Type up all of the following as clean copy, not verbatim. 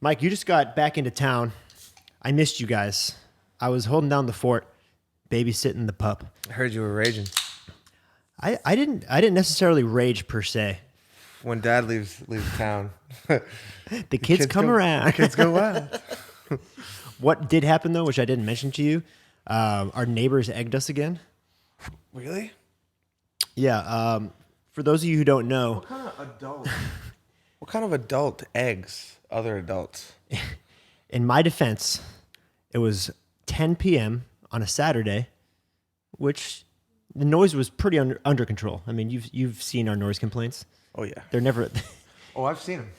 Mike, you just got back into town. I missed you guys. I was holding down the fort, babysitting the pup. I heard you were raging. I didn't necessarily rage per se. When Dad leaves town, The kids come around. The kids go wild. What did happen though, which I didn't mention to you, our neighbors egged us again. Really? Yeah. For those of you who don't know, What kind of adult? What kind of adult eggs other adults? in my defense, it was 10 p.m. on a Saturday, which the noise was pretty under control. I mean, you've seen our noise complaints. Oh yeah. They're never. Oh, I've seen them.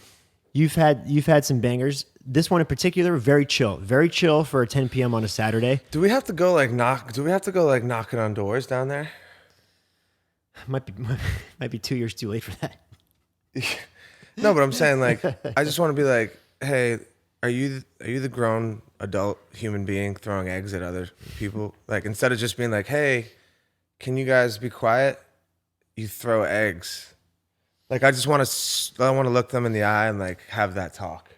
You've had some bangers. This one in particular, very chill for a 10 p.m. on a Saturday. Do we have to go knocking on doors down there? Might be 2 years too late for that. No, but I'm saying like I just want to be like, hey, are you the grown adult human being throwing eggs at other people? Like instead of just being like, hey, can you guys be quiet? You throw eggs. Like I want to look them in the eye and like have that talk.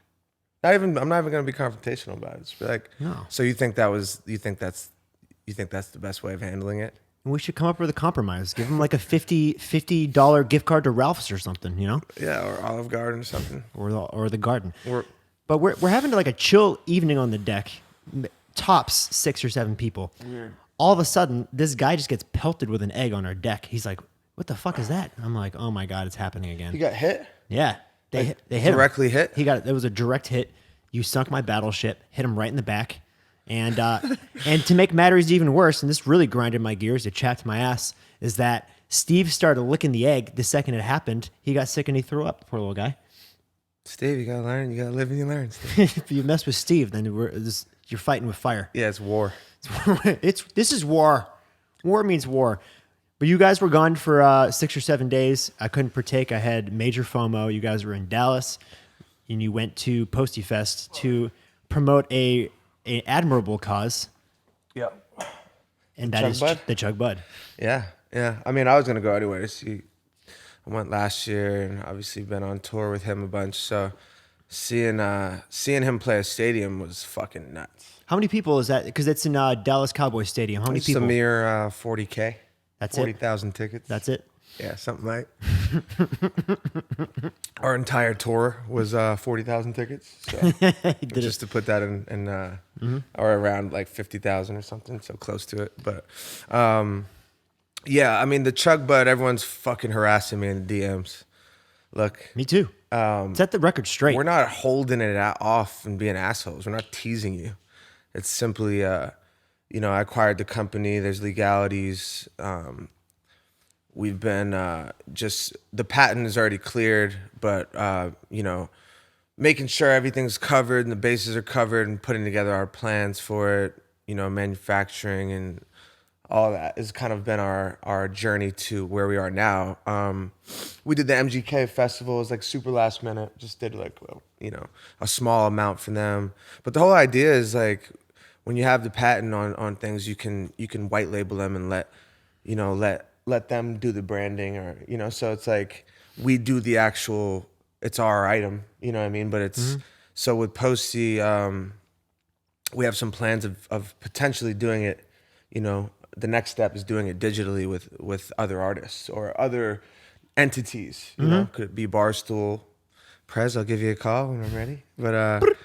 I'm not even going to be confrontational about it. Just be like, No. So you think that's the best way of handling it? We should come up with a compromise. Give them like a $50 gift card to Ralph's or something, you know? Yeah, or Olive Garden or something. Or the garden. But we're having like a chill evening on the deck. Tops 6 or 7 people. Weird. All of a sudden, this guy just gets pelted with an egg on our deck. He's like, "What the fuck is that?" I'm like, "Oh my god, it's happening again." He got hit? Yeah, they hit directly him. hit. It was a direct hit. You sunk my battleship. Hit him right in the back. And and to make matters even worse, and this really grinded my gears, it chapped my ass, is that Steve started licking the egg the second it happened. He got sick and he threw up. Poor little guy. Steve, you gotta learn. You gotta live and you learn, Steve. If you mess with Steve, then you're fighting with fire. Yeah, it's war. This is war. War means war. But you guys were gone for 6 or 7 days. I couldn't partake. I had major FOMO. You guys were in Dallas, and you went to Posty Fest to promote a admirable cause. Yeah. And that is the Chug Bud. Yeah. I mean, I was gonna go anyways. I went last year, and obviously been on tour with him a bunch. So seeing him play a stadium was fucking nuts. How many people is that? Because it's in Dallas Cowboys Stadium. How many It's people? a mere 40K. That's 40,000 tickets. That's it. Yeah, something like. Our entire tour was 40,000 tickets. So just to put that in or around like 50,000 or something, so close to it. But yeah, I mean the Chug Bud, everyone's fucking harassing me in the DMs. Look, Me too. Set the record straight. we're not holding it off and being assholes. We're not teasing you. It's simply, I acquired the company. There's legalities. We've been the patent is already cleared, but making sure everything's covered and the bases are covered and putting together our plans for it, manufacturing and all that has kind of been our journey to where we are now. We did the MGK festival. It was like super last minute. Just did like, a small amount for them. But the whole idea is like when you have the patent on things, you can white label them and let them do the branding or, so it's like we do the actual, it's our item, you know what I mean? But it's, so with Posty, we have some plans of potentially doing it, the next step is doing it digitally with other artists or other entities, could it be Barstool, Prez, I'll give you a call when I'm ready. But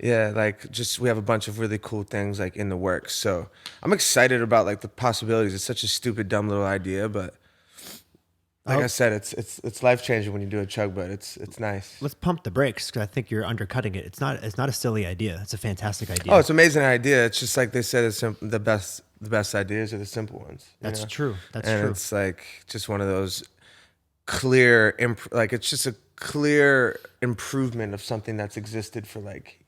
yeah, like we have a bunch of really cool things like in the works. So I'm excited about like the possibilities. It's such a stupid, dumb little idea, but like I said, it's life changing when you do a Chug Bud. It's nice. Let's pump the brakes because I think you're undercutting it. It's not a silly idea. It's a fantastic idea. Oh, it's an amazing idea. It's just like they said, it's the best ideas are the simple ones. That's true. That's and true. It's like just one of those clear, it's just a clear improvement of something that's existed for like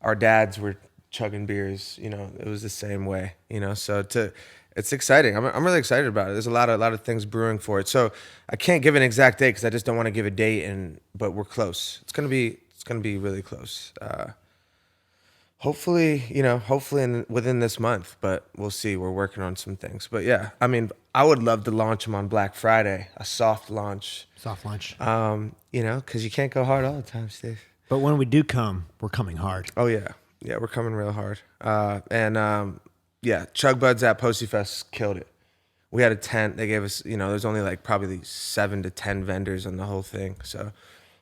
our dads were chugging beers. It was the same way. So it's exciting. I'm really excited about it. There's a lot of things brewing for it. So I can't give an exact date because I just don't want to give a date. But we're close. It's gonna be really close. Hopefully within this month. But we'll see. We're working on some things. But yeah, I mean, I would love to launch them on Black Friday. A soft launch. Soft launch. Because you can't go hard all the time, Steve. But when we do come, we're coming hard. Oh yeah, yeah, we're coming real hard. Yeah, Chug Buds at Posty Fest killed it. We had a tent. They gave us, there's only like probably 7 to 10 vendors on the whole thing. So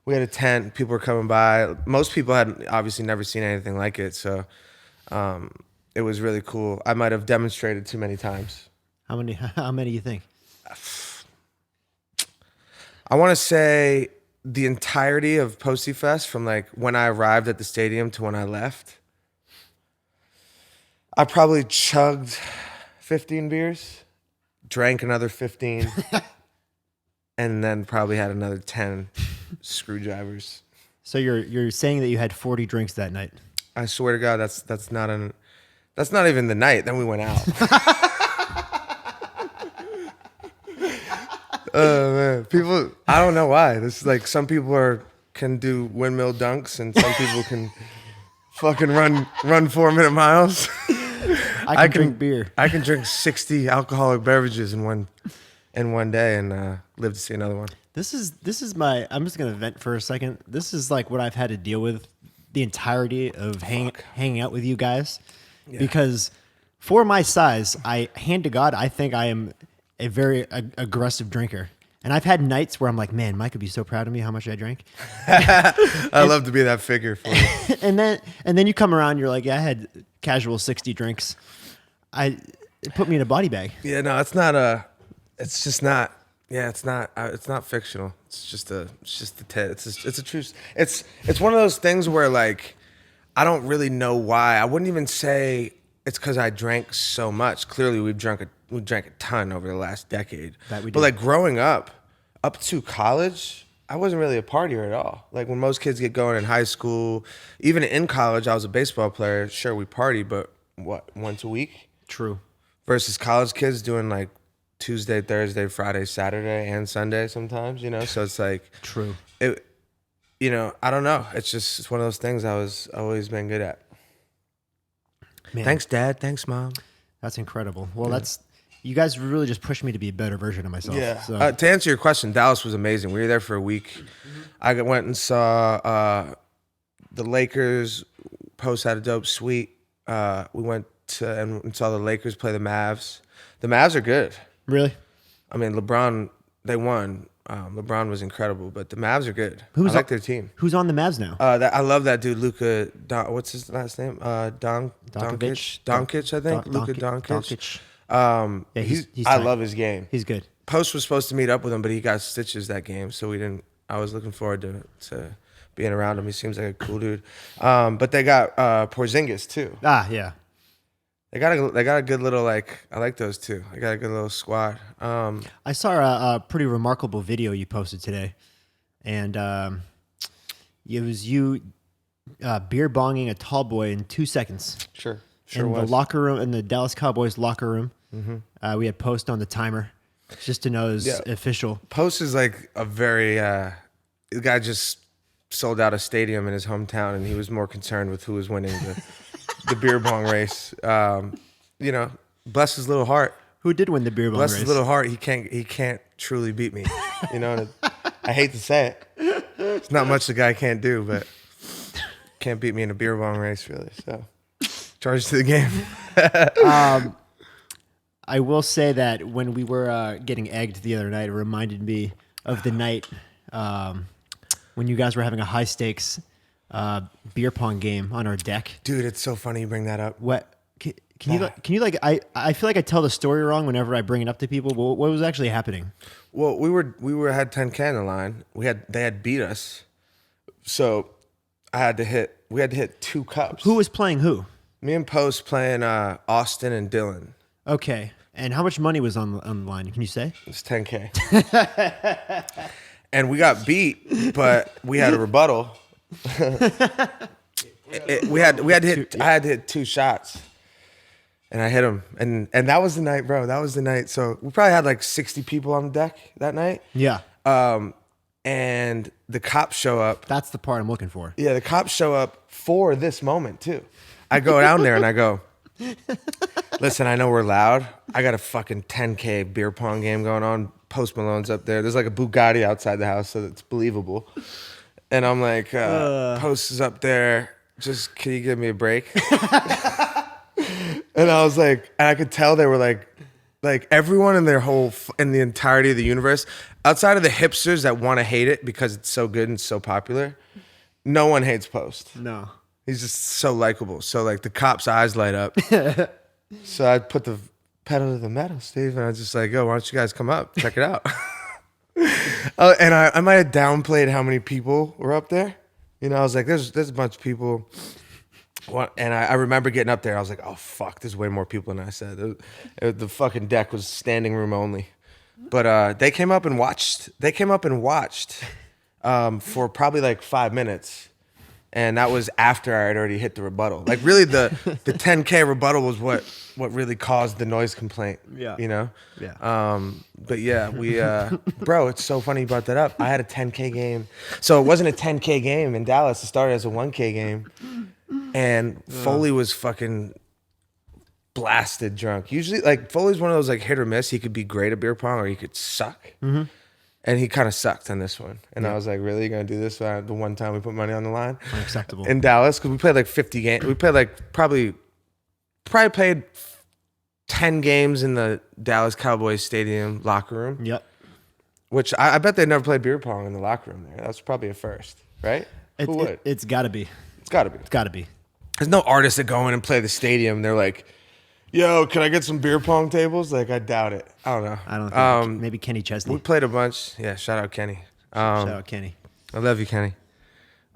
we had a tent. People were coming by. Most people had obviously never seen anything like it. So it was really cool. I might have demonstrated too many times. How many? How many do you think? I want to say the entirety of Posty Fest, from like when I arrived at the stadium to when I left, I probably chugged 15 beers, drank another 15, and then probably had another 10 screwdrivers. So you're saying that you had 40 drinks that night? I swear to God, that's not even the night. Then we went out. Oh man, people! I don't know why. This is like some people can do windmill dunks, and some people can fucking run 4-minute miles. I can drink beer. I can drink 60 alcoholic beverages in one day and live to see another one. This is my. I'm just gonna vent for a second. This is like what I've had to deal with the entirety of hanging out with you guys, because for my size, hand to God, I think I am a very aggressive drinker. And I've had nights where I'm like, man, Mike would be so proud of me how much I drank. I love to be that figure for you. and then you come around, you're like, yeah, I had casual 60 drinks. It put me in a body bag. Yeah, no, it's not fictional. It's a truth. It's one of those things where like, I don't really know why. I wouldn't even say it's because I drank so much. Clearly we drank a ton over the last decade. That we did. But like growing up to college, I wasn't really a partier at all. Like when most kids get going in high school, even in college, I was a baseball player. Sure, we party, but once a week? True. Versus college kids doing like Tuesday, Thursday, Friday, Saturday, and Sunday sometimes, So it's like... True. I don't know. It's one of those things I've always been good at. Man, thanks, Dad. Thanks, Mom. That's incredible. Well, you guys really just pushed me to be a better version of myself. Yeah. So. To answer your question, Dallas was amazing. We were there for a week. Mm-hmm. I went and saw the Lakers. Post had a dope suite. We went and saw the Lakers play the Mavs. The Mavs are good. Really? I mean, LeBron, they won. LeBron was incredible, but the Mavs are good. I like their team. Who's on the Mavs now? I love that dude, Luka. What's his last name? Doncic, I think. Luka Doncic. He's I love his game. He's good. Post was supposed to meet up with him, but he got stitches that game, so we didn't. I was looking forward to being around him. He seems like a cool dude. But they got Porzingis too. Ah, yeah. They got a good little I like those two. They got a good little squad. I saw a pretty remarkable video you posted today, and it was you beer bonging a tall boy in 2 seconds. Sure in was. The locker room, in the Dallas Cowboys locker room. Mm-hmm. We had Post on the timer, just to know it was official. Post is like a very the guy just sold out a stadium in his hometown, and he was more concerned with who was winning the beer bong race. Bless his little heart. Who did win the beer bong race? Bless his little heart. He can't truly beat me. I hate to say it. It's not much the guy can't do, but can't beat me in a beer bong race, really. So, charge to the game. I will say that when we were getting egged the other night, it reminded me of the night when you guys were having a high stakes beer pong game on our deck. Dude, it's so funny you bring that up. What can you like? I feel like I tell the story wrong whenever I bring it up to people. But what was actually happening? Well, we had 10K on the line. They had beat us, so we had to hit 2 cups. Who was playing who? Me and Post playing Austin and Dylan. Okay, and how much money was on the line? Can you say? It's 10K. And we got beat, but we had a rebuttal. I had to hit 2 shots, and I hit them, and that was the night, bro. That was the night. So we probably had like 60 people on the deck that night. Yeah. And the cops show up. That's the part I'm looking for. Yeah, the cops show up for this moment too. I go down there and I go, listen, I know we're loud. I got a fucking 10K beer pong game going on. Post Malone's up there. There's like a Bugatti outside the house, so it's believable. And I'm like, Post is up there. Just, can you give me a break? And I was like, and I could tell they were like everyone in in the entirety of the universe, outside of the hipsters that want to hate it because it's so good and so popular, no one hates Post. No. He's just so likable. So like the cops' eyes light up. So I put the pedal to the metal, Steve, and I was just like, yo, why don't you guys come up? Check it out. And I might have downplayed how many people were up there. You know, I was like, there's a bunch of people. And I remember getting up there. I was like, oh, fuck, there's way more people than I said. The fucking deck was standing room only. But they came up and watched. For probably like 5 minutes. And that was after I had already hit the rebuttal. Like really the 10K rebuttal was what really caused the noise complaint. Yeah. You know? Yeah. But yeah, we bro, it's so funny you brought that up. I had a 10K game. So it wasn't a 10K game in Dallas. It started as a 1K game. And Foley was fucking blasted drunk. Usually like Foley's one of those like hit or miss. He could be great at beer pong or he could suck. Mm-hmm. And he kind of sucked on this one. And I was like, really? You're going to do this the one time we put money on the line? Unacceptable. In Dallas, because we played like 50 games. We played like probably played 10 games in the Dallas Cowboys Stadium locker room. Yep. Which I bet they never played beer pong in the locker room there. That's probably a first, right? Who would? It's got to be. It's got to be. It's got to be. There's no artists that go in and play the stadium. They're like, yo, can I get some beer pong tables? Like, I doubt it. I don't know. I don't think. Maybe Kenny Chesney. We played a bunch. Yeah, shout out Kenny. Shout out Kenny. I love you, Kenny.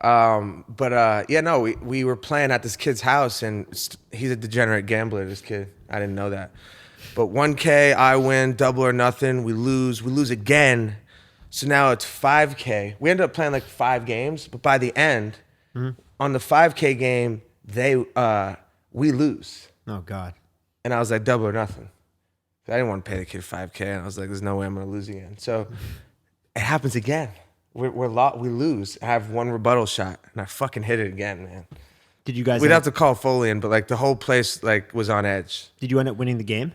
We were playing at this kid's house, and he's a degenerate gambler, this kid. I didn't know that. But 1K, I win, double or nothing. We lose again. So now it's 5K. We ended up playing like 5 games, but by the end, on the 5K game, we lose. Oh, God. And I was like, double or nothing. I didn't want to pay the kid 5K, and I was like, there's no way I'm going to lose again. So it happens again. We lose. I have one rebuttal shot, and I fucking hit it again, man. Did you guys? We'd have to call Foley in, but like the whole place like was on edge. Did you end up winning the game?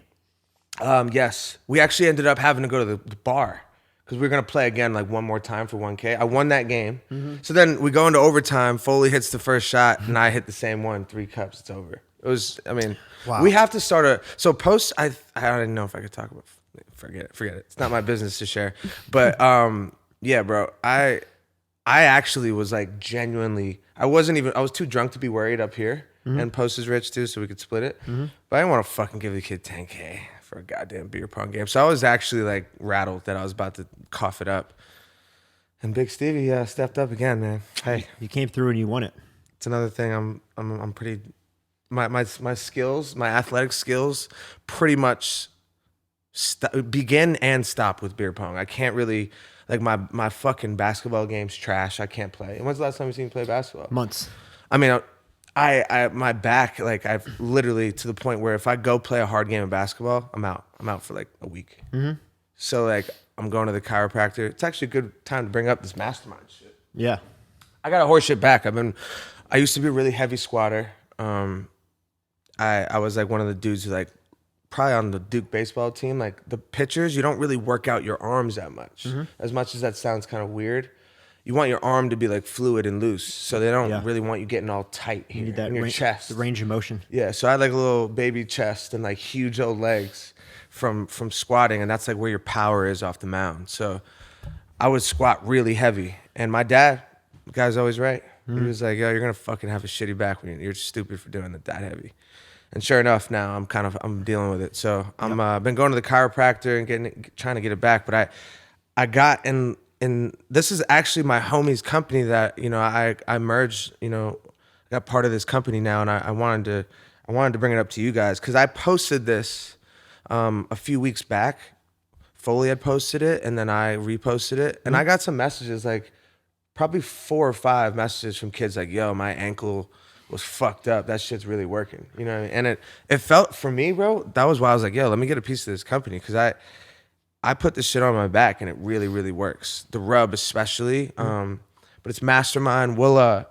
Yes. We actually ended up having to go to the bar because we were going to play again like one more time for 1K. I won that game. Mm-hmm. So then we go into overtime. Foley hits the first shot, and I hit the same one. 3 cups. It's over. It was, I mean, wow. We have to start so Post, I didn't know if I could talk about, forget it. It's not my business to share. But yeah, bro, I actually was like genuinely, I was too drunk to be worried up here. Mm-hmm. And Post is rich too, so we could split it. Mm-hmm. But I didn't want to fucking give the kid 10K for a goddamn beer pong game. So I was actually like rattled that I was about to cough it up. And Big Stevie stepped up again, man. Hey, you came through and you won it. It's another thing I'm pretty. My skills, my athletic skills, pretty much begin and stop with beer pong. I can't really like my fucking basketball game's trash. I can't play. And when's the last time you seen me play basketball? Months. I mean, I my back, like I've literally to the point where if I go play a hard game of basketball, I'm out. I'm out for like a week. Mm-hmm. So like I'm going to the chiropractor. It's actually a good time to bring up this mastermind shit. Yeah. I got a horse shit back. I used to be a really heavy squatter. I was like one of the dudes who like probably on the Duke baseball team, like the pitchers, you don't really work out your arms that much. Mm-hmm. As much as that sounds kind of weird. You want your arm to be like fluid and loose. So they don't really want you getting all tight here you need that in your chest. The range of motion. Yeah, so I had like a little baby chest and like huge old legs from squatting, and that's like where your power is off the mound. So I would squat really heavy. And my dad, the guy's always right. He was like, yo, you're going to fucking have a shitty back when you're stupid for doing it that heavy. And sure enough, now I'm dealing with it. So I'm been going to the chiropractor and trying to get it back. But I got in this is actually my homie's company that, you know, I merged, you know, I got part of this company now, and I wanted to bring it up to you guys because I posted this a few weeks back. Foley had posted it, and then I reposted it, and I got some messages like. Probably 4 or 5 messages from kids like, yo, my ankle was fucked up. That shit's really working. You know what I mean? And it felt, for me, bro, that was why I was like, yo, let me get a piece of this company. Because I put this shit on my back, and it really, really works. The rub especially. But it's Mastermind. We'll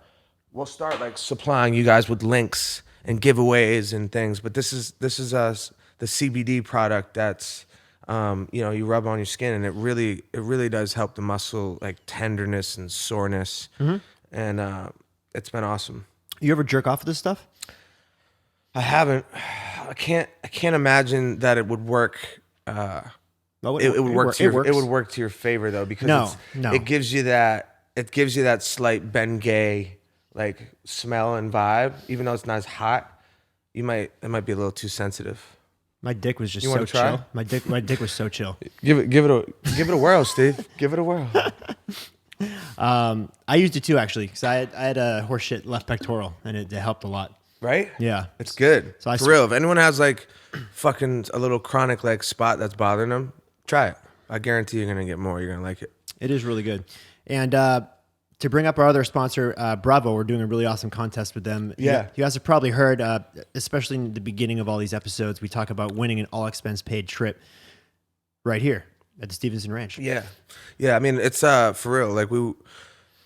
start like supplying you guys with links and giveaways and things. But this is us, the CBD product that's you rub on your skin, and it really does help the muscle, like tenderness and soreness. And it's been awesome. You ever jerk off with this stuff? I haven't. I can't imagine that it would work. No, It would work it works. it would work to your favor though, because No. it gives you that slight Bengay like smell and vibe, even though it's not as hot. It might be a little too sensitive. My dick was just You so wanna try? chill. My dick was so chill. Give it a whirl, Steve. Give it a whirl. I used it too, actually, because I had a horseshit left pectoral, and it helped a lot. Right? Yeah. It's good. So For real. If anyone has like fucking a little chronic like spot that's bothering them, try it. I guarantee you're gonna get more. You're gonna like it. It is really good. And to bring up our other sponsor, Bravo, we're doing a really awesome contest with them. Yeah. You guys have probably heard, especially in the beginning of all these episodes, we talk about winning an all-expense paid trip right here at the Stevenson Ranch. Yeah. I mean, it's for real. Like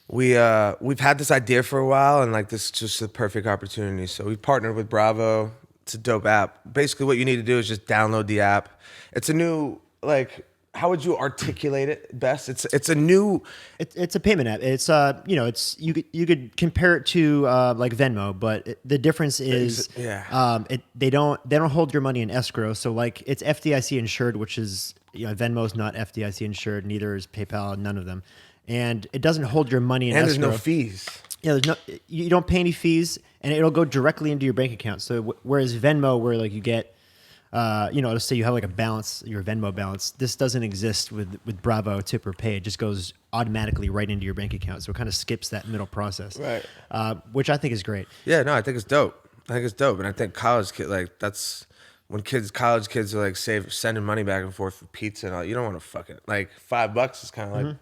we've had this idea for a while, and like this is just the perfect opportunity. So we partnered with Bravo. It's a dope app. Basically, what you need to do is just download the app. It's a new, like, how would you articulate it best? It's a new. It's a payment app. It's it's you could compare it to like Venmo, but the difference is they don't hold your money in escrow. So like it's FDIC insured, which is Venmo's not FDIC insured, neither is PayPal, none of them, and it doesn't hold your money in and escrow. there's no fees. Yeah, you don't pay any fees, and it'll go directly into your bank account. So whereas Venmo, where like you get let's say you have like a balance, your Venmo balance. This doesn't exist with Bravo Tip or Pay. It just goes automatically right into your bank account. So it kind of skips that middle process, Right? Which I think is great. Yeah, no, I think it's dope. And I think college kid, like that's when college kids are like sending money back and forth for pizza and all. You don't want to fucking like $5 is kind of like,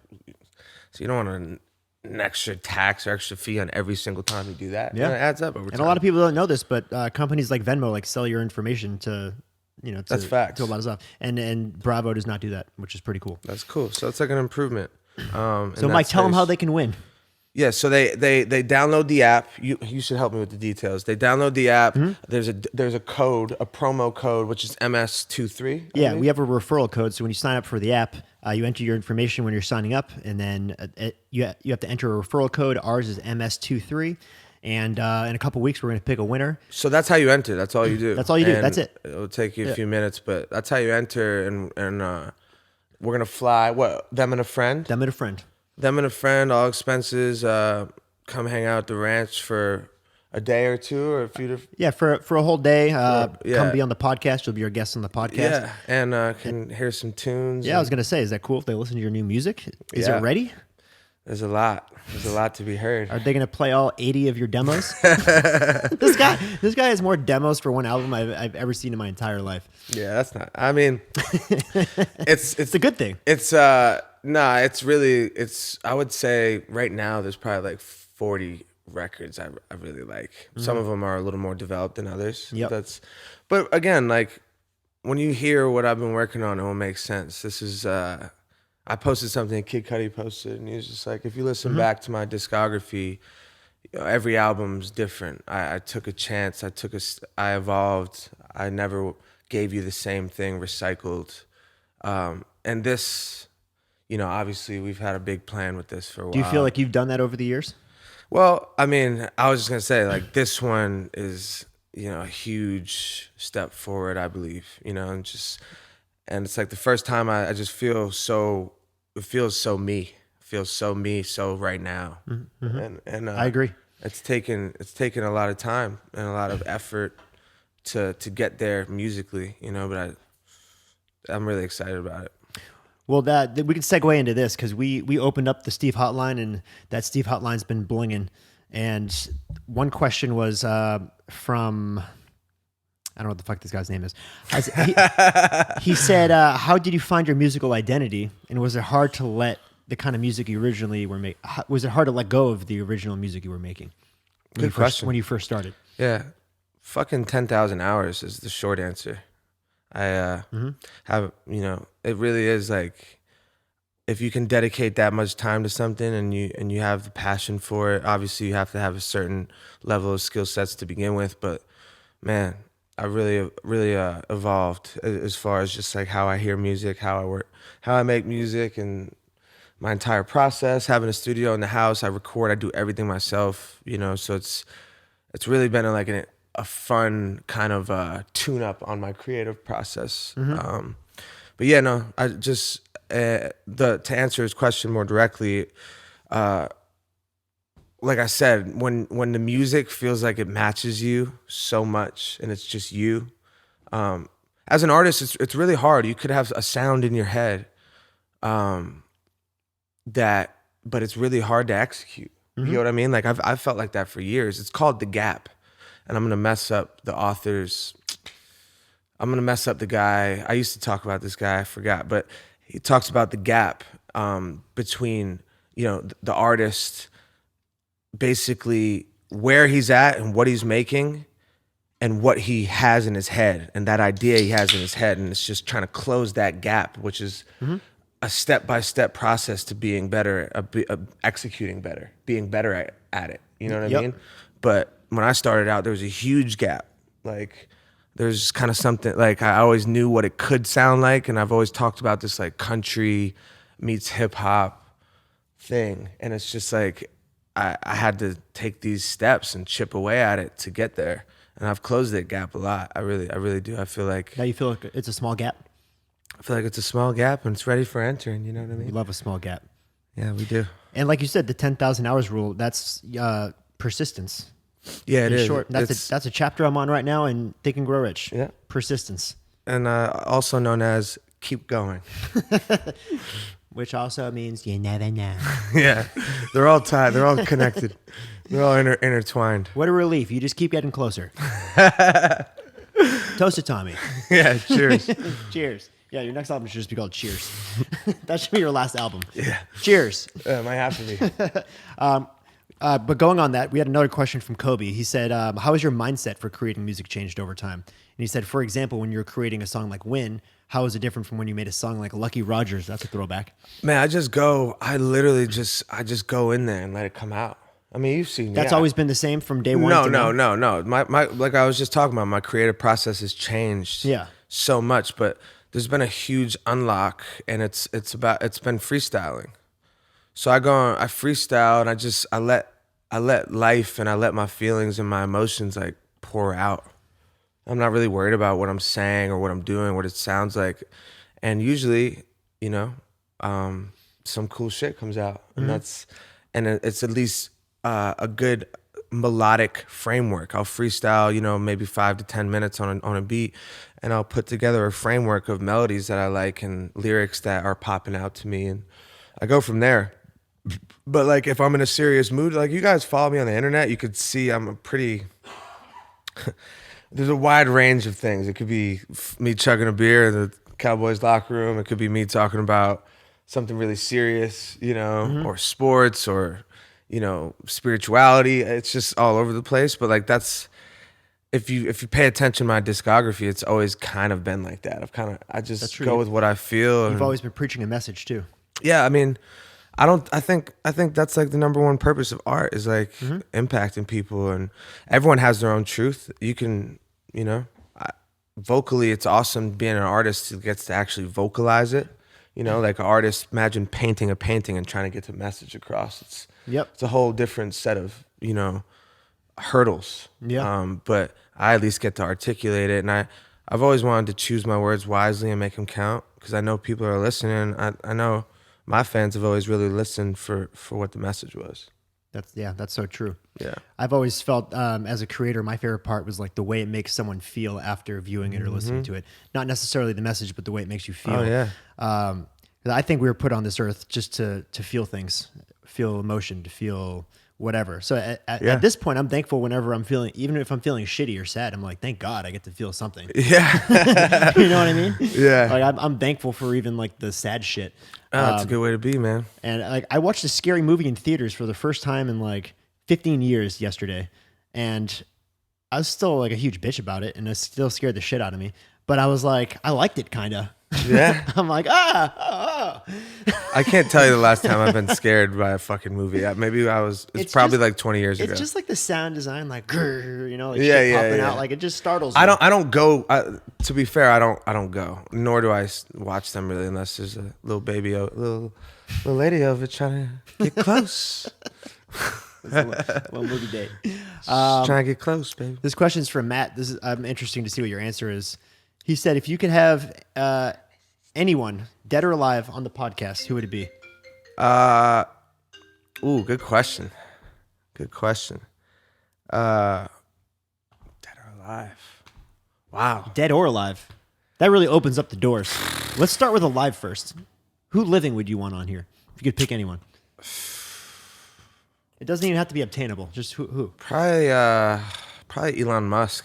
so you don't want an extra tax or extra fee on every single time you do that. Yeah, it adds up over time. And a lot of people don't know this, but companies like Venmo like sell your information to. That's facts. To a lot of stuff, and Bravo does not do that, which is pretty cool. That's cool. So it's like an improvement. So Mike, tell them how they can win. Yeah, so they download the app. You should help me with the details. They download the app. There's a code, a promo code, which is MS23. Yeah, we have a referral code. So when you sign up for the app, you enter your information when you're signing up, and then you have to enter a referral code. Ours is MS23. And in a couple of weeks, we're going to pick a winner. So that's how you enter. That's all you do. That's all you do. And that's it. It'll take you a few minutes, but that's how you enter. And we're going to fly, them and a friend? Them and a friend. Them and a friend, all expenses, come hang out at the ranch for a day or two or a few different... Yeah, for a whole day. Come be on the podcast. You'll be our guest on the podcast. Yeah, and can hear some tunes. Yeah, I was going to say, is that cool if they listen to your new music? Is it ready? There's a lot to be heard. Are they going to play all 80 of your demos? This guy has more demos for one album I've ever seen in my entire life. Yeah, that's not. I mean, it's a good thing. It's it's really. I would say right now there's probably like 40 records I really like. Some of them are a little more developed than others. Yep. But again, like when you hear what I've been working on, it will make sense. This is. I posted something Kid Cudi posted, and he was just like, if you listen back to my discography, every album's different. I took a chance. I evolved. I never gave you the same thing recycled. And this, obviously we've had a big plan with this for a while. Do you feel like you've done that over the years? Well, I mean, I was just going to say, like, this one is, a huge step forward, I believe, and it's like the first time I just feel so, it feels so me. It feels so me, so right now. And I agree. It's taken a lot of time and a lot of effort to get there musically, but I'm really excited about it. Well, that we can segue into this because we opened up the Steve Hotline, and that Steve Hotline's been blinging. And one question was from... I don't know what the fuck this guy's name is. He said, how did you find your musical identity? And was it hard to let the kind of music you originally were making? Was it hard to let go of the original music you were making? Good question. When you first started? Yeah. Fucking 10,000 hours is the short answer. I have, it really is like, if you can dedicate that much time to something and you have the passion for it, obviously you have to have a certain level of skill sets to begin with. But man, I really evolved as far as just like how I hear music, how I work, how I make music, and my entire process. Having a studio in the house, I record, I do everything myself. So it's really been a fun kind of tune up on my creative process. But yeah, no, I just to answer his question more directly. Like I said, when the music feels like it matches you so much and it's just you, as an artist, it's really hard. You could have a sound in your head, but it's really hard to execute. You know what I mean? Like I've felt like that for years. It's called the gap, and I'm gonna mess up the authors. I'm gonna mess up the guy. I used to talk about this guy. I forgot, but he talks about the gap between the artist. Basically where he's at and what he's making and what he has in his head and that idea he has in his head, and it's just trying to close that gap, which is a step-by-step process to being better, executing better, being better at it. You know what I mean? But when I started out, there was a huge gap. Like there's kind of something, like I always knew what it could sound like, and I've always talked about this like country meets hip hop thing, and it's just like I had to take these steps and chip away at it to get there, and I've closed that gap a lot. I really do. I feel like Now you feel like it's a small gap? I feel like it's a small gap and it's ready for entering. You know what I mean? We love a small gap. Yeah, we do. And like you said, the 10,000 hours rule, that's persistence. Yeah, it In is. short, that's a chapter I'm on right now in Think and Grow Rich. Yeah. Persistence. And also known as keep going. Which also means you never know. Yeah, they're all tied. They're all connected. They're all intertwined. What a relief. You just keep getting closer. Toast to Tommy. Yeah, cheers. Cheers. Yeah, your next album should just be called Cheers. That should be your last album. Yeah. Cheers. It might have to be. But going on that, we had another question from Kobe. He said, how has your mindset for creating music changed over time? And he said, for example, when you're creating a song like Win, how is it different from when you made a song like Lucky Rogers? That's a throwback. Man, I literally just go in there and let it come out. I mean, you've seen That's always been the same from day one. No. My like I was just talking about, my creative process has changed so much, but there's been a huge unlock, and it's been freestyling. So I freestyle, and I let life and I let my feelings and my emotions like pour out. I'm not really worried about what I'm saying or what I'm doing, what it sounds like. And usually, some cool shit comes out, and it's at least a good melodic framework. I'll freestyle, maybe 5 to 10 minutes on a beat, and I'll put together a framework of melodies that I like and lyrics that are popping out to me, and I go from there. But like if I'm in a serious mood, like you guys follow me on the internet, you could see I'm a pretty there's a wide range of things. It could be me chugging a beer in the Cowboys locker room. It could be me talking about something really serious, or sports, or spirituality. It's just all over the place. But like that's if you pay attention to my discography, it's always kind of been like that. I just go with what I feel. You've always been preaching a message too. Yeah, I mean, I think that's like the number one purpose of art is like impacting people, and everyone has their own truth. You can, vocally, it's awesome being an artist who gets to actually vocalize it. Like an artist, imagine painting a painting and trying to get the message across. It's a whole different set of, hurdles. Yeah. But I at least get to articulate it, and I've always wanted to choose my words wisely and make them count, because I know people are listening. I know my fans have always really listened for what the message was. That's so true. Yeah. I've always felt as a creator, my favorite part was like the way it makes someone feel after viewing it or listening to it. Not necessarily the message, but the way it makes you feel. Oh, yeah. I think we were put on this earth just to feel things, feel emotion, to feel whatever. So at this point, I'm thankful whenever I'm feeling, even if I'm feeling shitty or sad, I'm like, thank God I get to feel something. Yeah. You know what I mean? Yeah. Like I'm thankful for even like the sad shit. That's a good way to be, man. And like I watched a scary movie in theaters for the first time in like 15 years yesterday, and I was still like a huge bitch about it, and it still scared the shit out of me. But I was like, I liked it kind of. Yeah. I'm like, I can't tell you the last time I've been scared by a fucking movie. Maybe I was. It's probably just, like 20 years ago. It's just like the sound design, like grrr, you know, like Yeah, shit yeah, popping yeah. out. Like it just startles me. I don't go. To be fair, I don't go. Nor do I watch them really, unless there's a little baby, little lady over trying to get close. One movie date. Just trying to get close, baby. This question's from Matt. This is interesting to see what your answer is. He said, if you could have anyone, dead or alive, on the podcast, who would it be? Good question. Good question. Dead or alive? Wow. Dead or alive. That really opens up the doors. Let's start with alive first. Who living would you want on here? If you could pick anyone. It doesn't even have to be obtainable. Just who? Probably Elon Musk.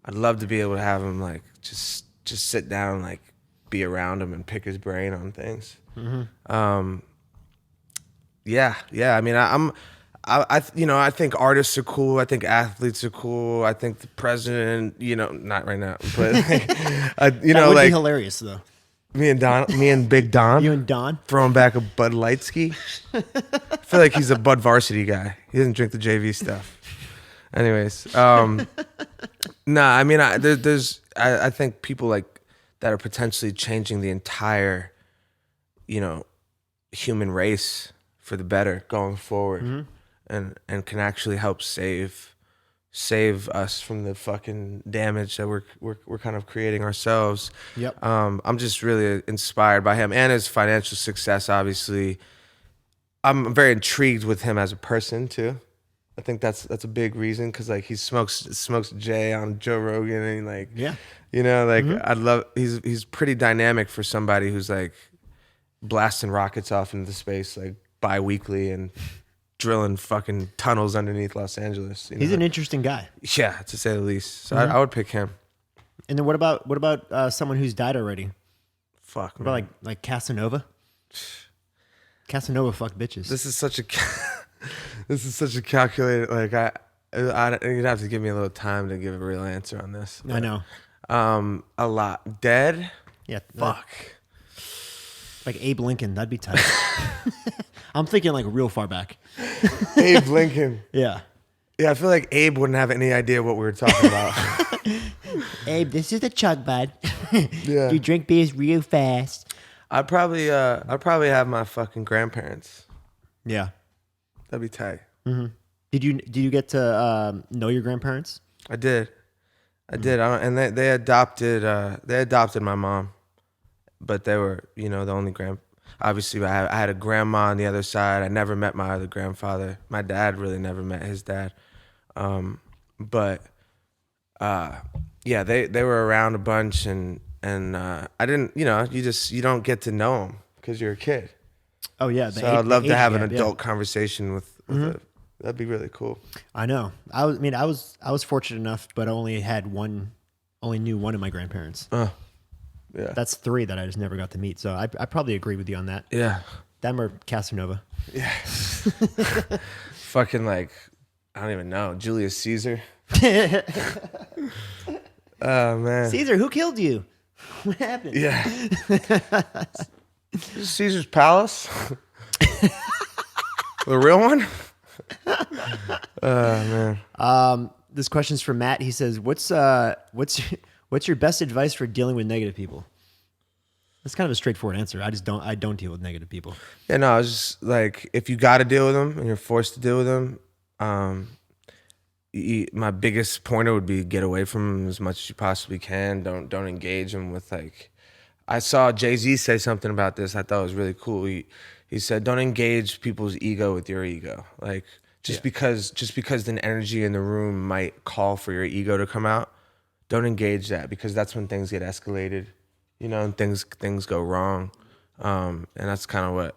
I'd love to be able to have him like just sit down, like be around him and pick his brain on things. Mm-hmm. Yeah. I mean, I think artists are cool. I think athletes are cool. I think the president, not right now, but That would be hilarious though. Me and Big Don. You and Don throwing back a Bud Light ski. I feel like he's a Bud Varsity guy. He doesn't drink the JV stuff. Anyways, nah. I mean, I think people like that are potentially changing the entire, human race for the better going forward, mm-hmm. and can actually help save us from the fucking damage that we're kind of creating ourselves. Yep. I'm just really inspired by him and his financial success. Obviously, I'm very intrigued with him as a person too. I think that's a big reason because like he smokes J on Joe Rogan and like mm-hmm. I love he's pretty dynamic for somebody who's like blasting rockets off into space like bi-weekly and drilling fucking tunnels underneath Los Angeles. He's an interesting guy. Yeah, to say the least. So mm-hmm. I would pick him. And then what about someone who's died already? Fuck. What about like Casanova? Casanova fucked bitches. This is such a calculated like you'd have to give me a little time to give a real answer on this. I know. A lot. Dead? Yeah. Fuck. Like Abe Lincoln, that'd be tight. I'm thinking like real far back. Abe Lincoln. Yeah. Yeah, I feel like Abe wouldn't have any idea what we were talking about. Abe, this is a chug, bud. Yeah. You drink beers real fast. I'd probably have my fucking grandparents. Yeah. That'd be tight. Mm-hmm. Did you get to know your grandparents? I did. And they adopted my mom, but they were the only obviously I had a grandma on the other side. I never met my other grandfather. My dad really never met his dad, but they were around a bunch and I didn't you don't get to know them because you're a kid. Oh yeah, so I'd love to have an adult conversation with mm-hmm. That'd be really cool. I know. I was fortunate enough, but I only knew one of my grandparents. Yeah. That's 3 that I just never got to meet. So I probably agree with you on that. Yeah. Them or Casanova. Yeah. Fucking like, I don't even know. Julius Caesar. Oh, man. Caesar, who killed you? What happened? Yeah. Caesar's Palace? The real one? Oh, man. This question's from Matt. He says, what's your best advice for dealing with negative people? That's kind of a straightforward answer. I don't deal with negative people. Yeah, no, I was just like, if you got to deal with them and you're forced to deal with them, my biggest pointer would be get away from them as much as you possibly can. Don't engage them with like. I saw Jay-Z say something about this. I thought it was really cool. He said, "Don't engage people's ego with your ego. Like because the energy in the room might call for your ego to come out, don't engage that because that's when things get escalated, and things go wrong. And that's kind of what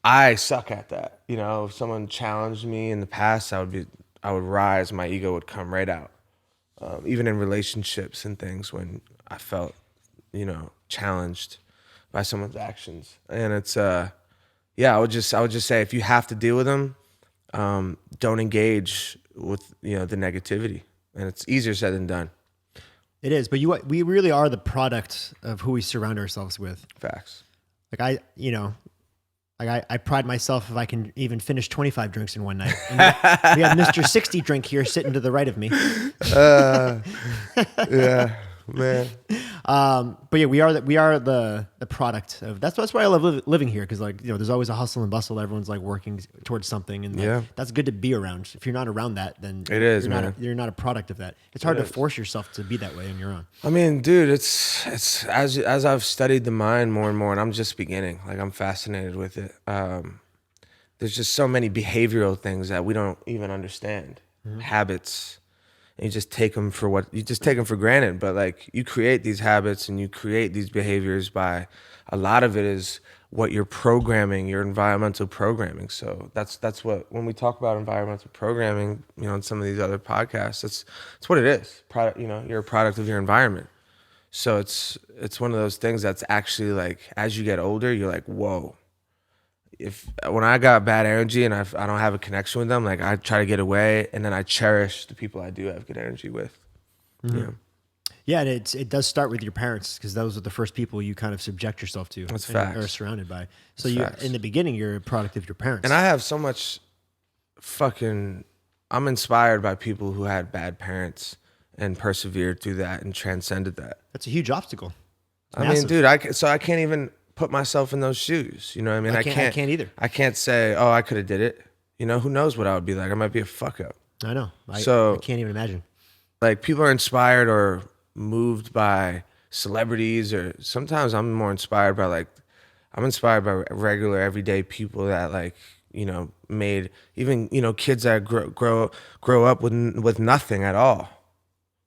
I suck at. That if someone challenged me in the past, I would rise. My ego would come right out. Even in relationships and things when I felt challenged by someone's actions. And it's I would just say if you have to deal with them, don't engage with the negativity. And it's easier said than done. It is, but we really are the product of who we surround ourselves with. Facts. Like I pride myself if I can even finish 25 drinks in one night. And we have Mr. 60 drink here sitting to the right of me. Yeah, man. But yeah, we are the product of that's why I love living here, because like there's always a hustle and bustle. Everyone's like working towards something, and like, that's good to be around. If you're not around that, then it is, you're man. you're not a product of that. It's hard to force yourself to be that way on your own. I mean, dude, it's as I've studied the mind more and more, and I'm just beginning. Like I'm fascinated with it. There's just so many behavioral things that we don't even understand, habits. And you just take them for granted. But like you create these habits and you create these behaviors by a lot of it is what you're programming, your environmental programming. So that's what, when we talk about environmental programming, in some of these other podcasts, that's what it is. You're a product of your environment. So it's one of those things that's actually like, as you get older, you're like, whoa. When I got bad energy and I don't have a connection with them, like I try to get away, and then I cherish the people I do have good energy with. Yeah, and it does start with your parents, because those are the first people you kind of subject yourself to. That's and facts. are surrounded by. So in the beginning, you're a product of your parents. And I have so much I'm inspired by people who had bad parents and persevered through that and transcended that. That's a huge obstacle. It's I massive. mean, dude, I can't even put myself in those shoes. You know what I mean? I can't either. I can't say, oh, I could have did it. Who knows what I would be like? I might be a fuck up. I know. I can't even imagine. Like people are inspired or moved by celebrities, or sometimes I'm more inspired by I'm inspired by regular everyday people that made even, kids that grow up with nothing at all,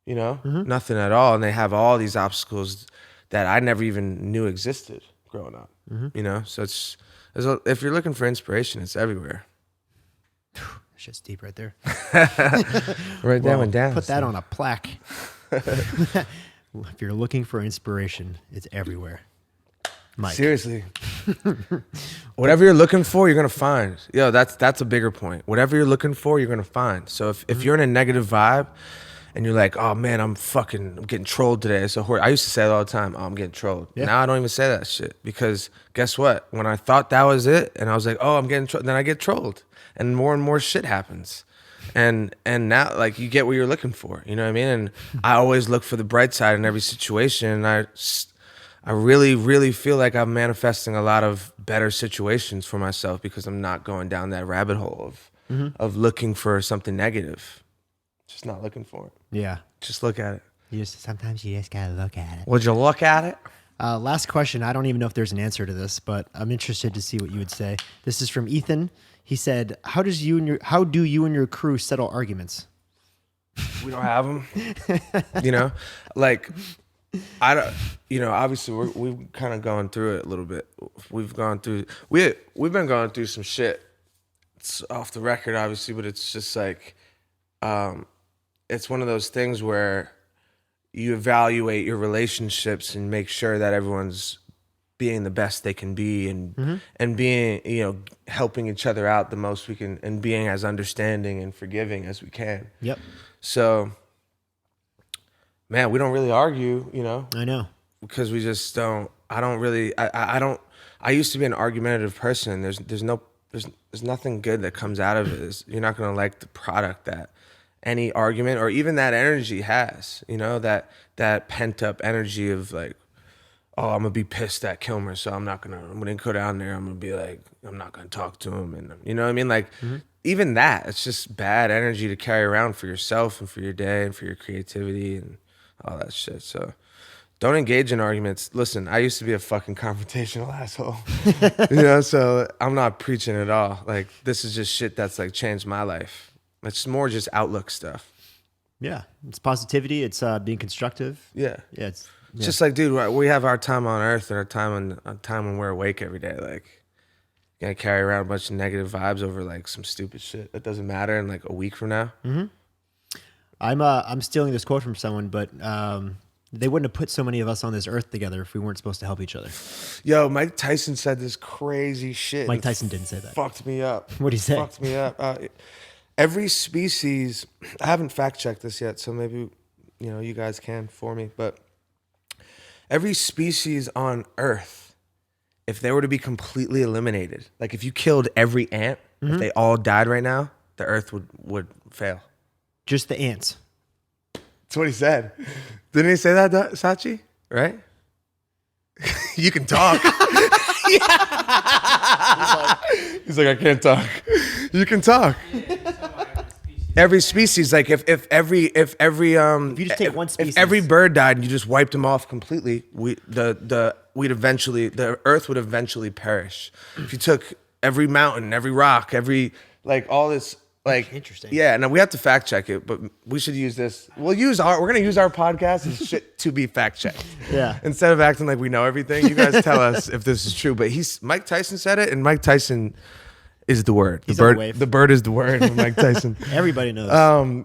nothing at all. And they have all these obstacles that I never even knew existed growing up, So if you're looking for inspiration, it's everywhere. Shit's deep right there. Write that one down. Put that on a plaque. If you're looking for inspiration, it's everywhere. Mike. Seriously. Whatever you're looking for, you're going to find. That's a bigger point. Whatever you're looking for, you're going to find. So if you're in a negative vibe and you're like, oh man, I'm getting trolled today. So I used to say that all the time. Oh, I'm getting trolled. Yeah. Now I don't even say that shit, because guess what? When I thought that was it and I was like, oh, I'm getting trolled, then I get trolled and more shit happens. And now, like, you get what you're looking for, you know what I mean? And I always look for the bright side in every situation. And I really, really feel like I'm manifesting a lot of better situations for myself, because I'm not going down that rabbit hole of looking for something negative. Just not looking for it. Yeah. Just look at it. Sometimes you just gotta look at it. Would you look at it? Last question. I don't even know if there's an answer to this, but I'm interested to see what you would say. This is from Ethan. He said, how do you and your crew settle arguments? We don't have them. I don't, obviously we've kind of gone through it a little bit. We've been going through some shit. It's off the record, obviously, but it's just like, it's one of those things where you evaluate your relationships and make sure that everyone's being the best they can be, and being, helping each other out the most we can, and being as understanding and forgiving as we can. Yep. So, man, we don't really argue, I know. Because we just don't. I used to be an argumentative person. There's nothing good that comes out of it. You're not gonna like the product that any argument or even that energy has. That pent up energy of like, oh, I'm gonna be pissed at Kilmer, so I'm gonna go down there. I'm gonna be like, I'm not gonna talk to him, and you know what I mean? Like, even that, it's just bad energy to carry around for yourself and for your day and for your creativity and all that shit. So don't engage in arguments. Listen, I used to be a fucking confrontational asshole, so I'm not preaching at all. Like, this is just shit that's like changed my life. It's more just outlook stuff. Yeah, it's positivity. It's being constructive. Yeah. It's just like, dude, we have our time on Earth and our time when we're awake every day. Like, you're gonna carry around a bunch of negative vibes over like some stupid shit that doesn't matter in like a week from now. I'm stealing this quote from someone, but they wouldn't have put so many of us on this earth together if we weren't supposed to help each other. Yo, Mike Tyson said this crazy shit. Mike Tyson didn't say that. Fucked me up. What'd he say? Fucked me up. Every species, I haven't fact checked this yet, so maybe you guys can for me, but every species on Earth if they were to be completely eliminated, like if you killed every ant, if they all died right now, the earth would fail. Just the ants. That's what he said. Didn't he say that, Sachi? Right? You can talk. He's like, I can't talk. You can talk. Every species, like if you just take one species, if every bird died and you just wiped them off completely, the earth would eventually perish. If you took every mountain, every rock, every all this. Like, interesting. Yeah, now we have to fact check it, but we should use this. We're gonna use our podcast as shit to be fact checked. Yeah. Instead of acting like we know everything, you guys tell us if this is true. But Mike Tyson said it, and Mike Tyson is the word. He's on the wave. The bird is the word of Mike Tyson. Everybody knows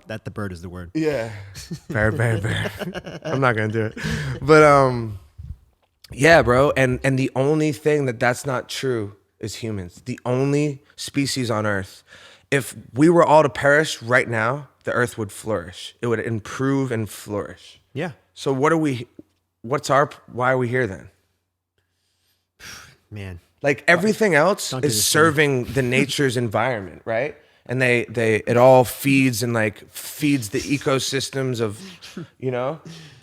that the bird is the word. Yeah. Bear. I'm not gonna do it. But yeah, bro. And the only thing that's not true is humans. The only species on Earth. If we were all to perish right now, the earth would flourish. It would improve and flourish. Yeah. So why are we here then? Man. Like everything else is serving the nature's environment, right? And it all feeds feeds the ecosystems of,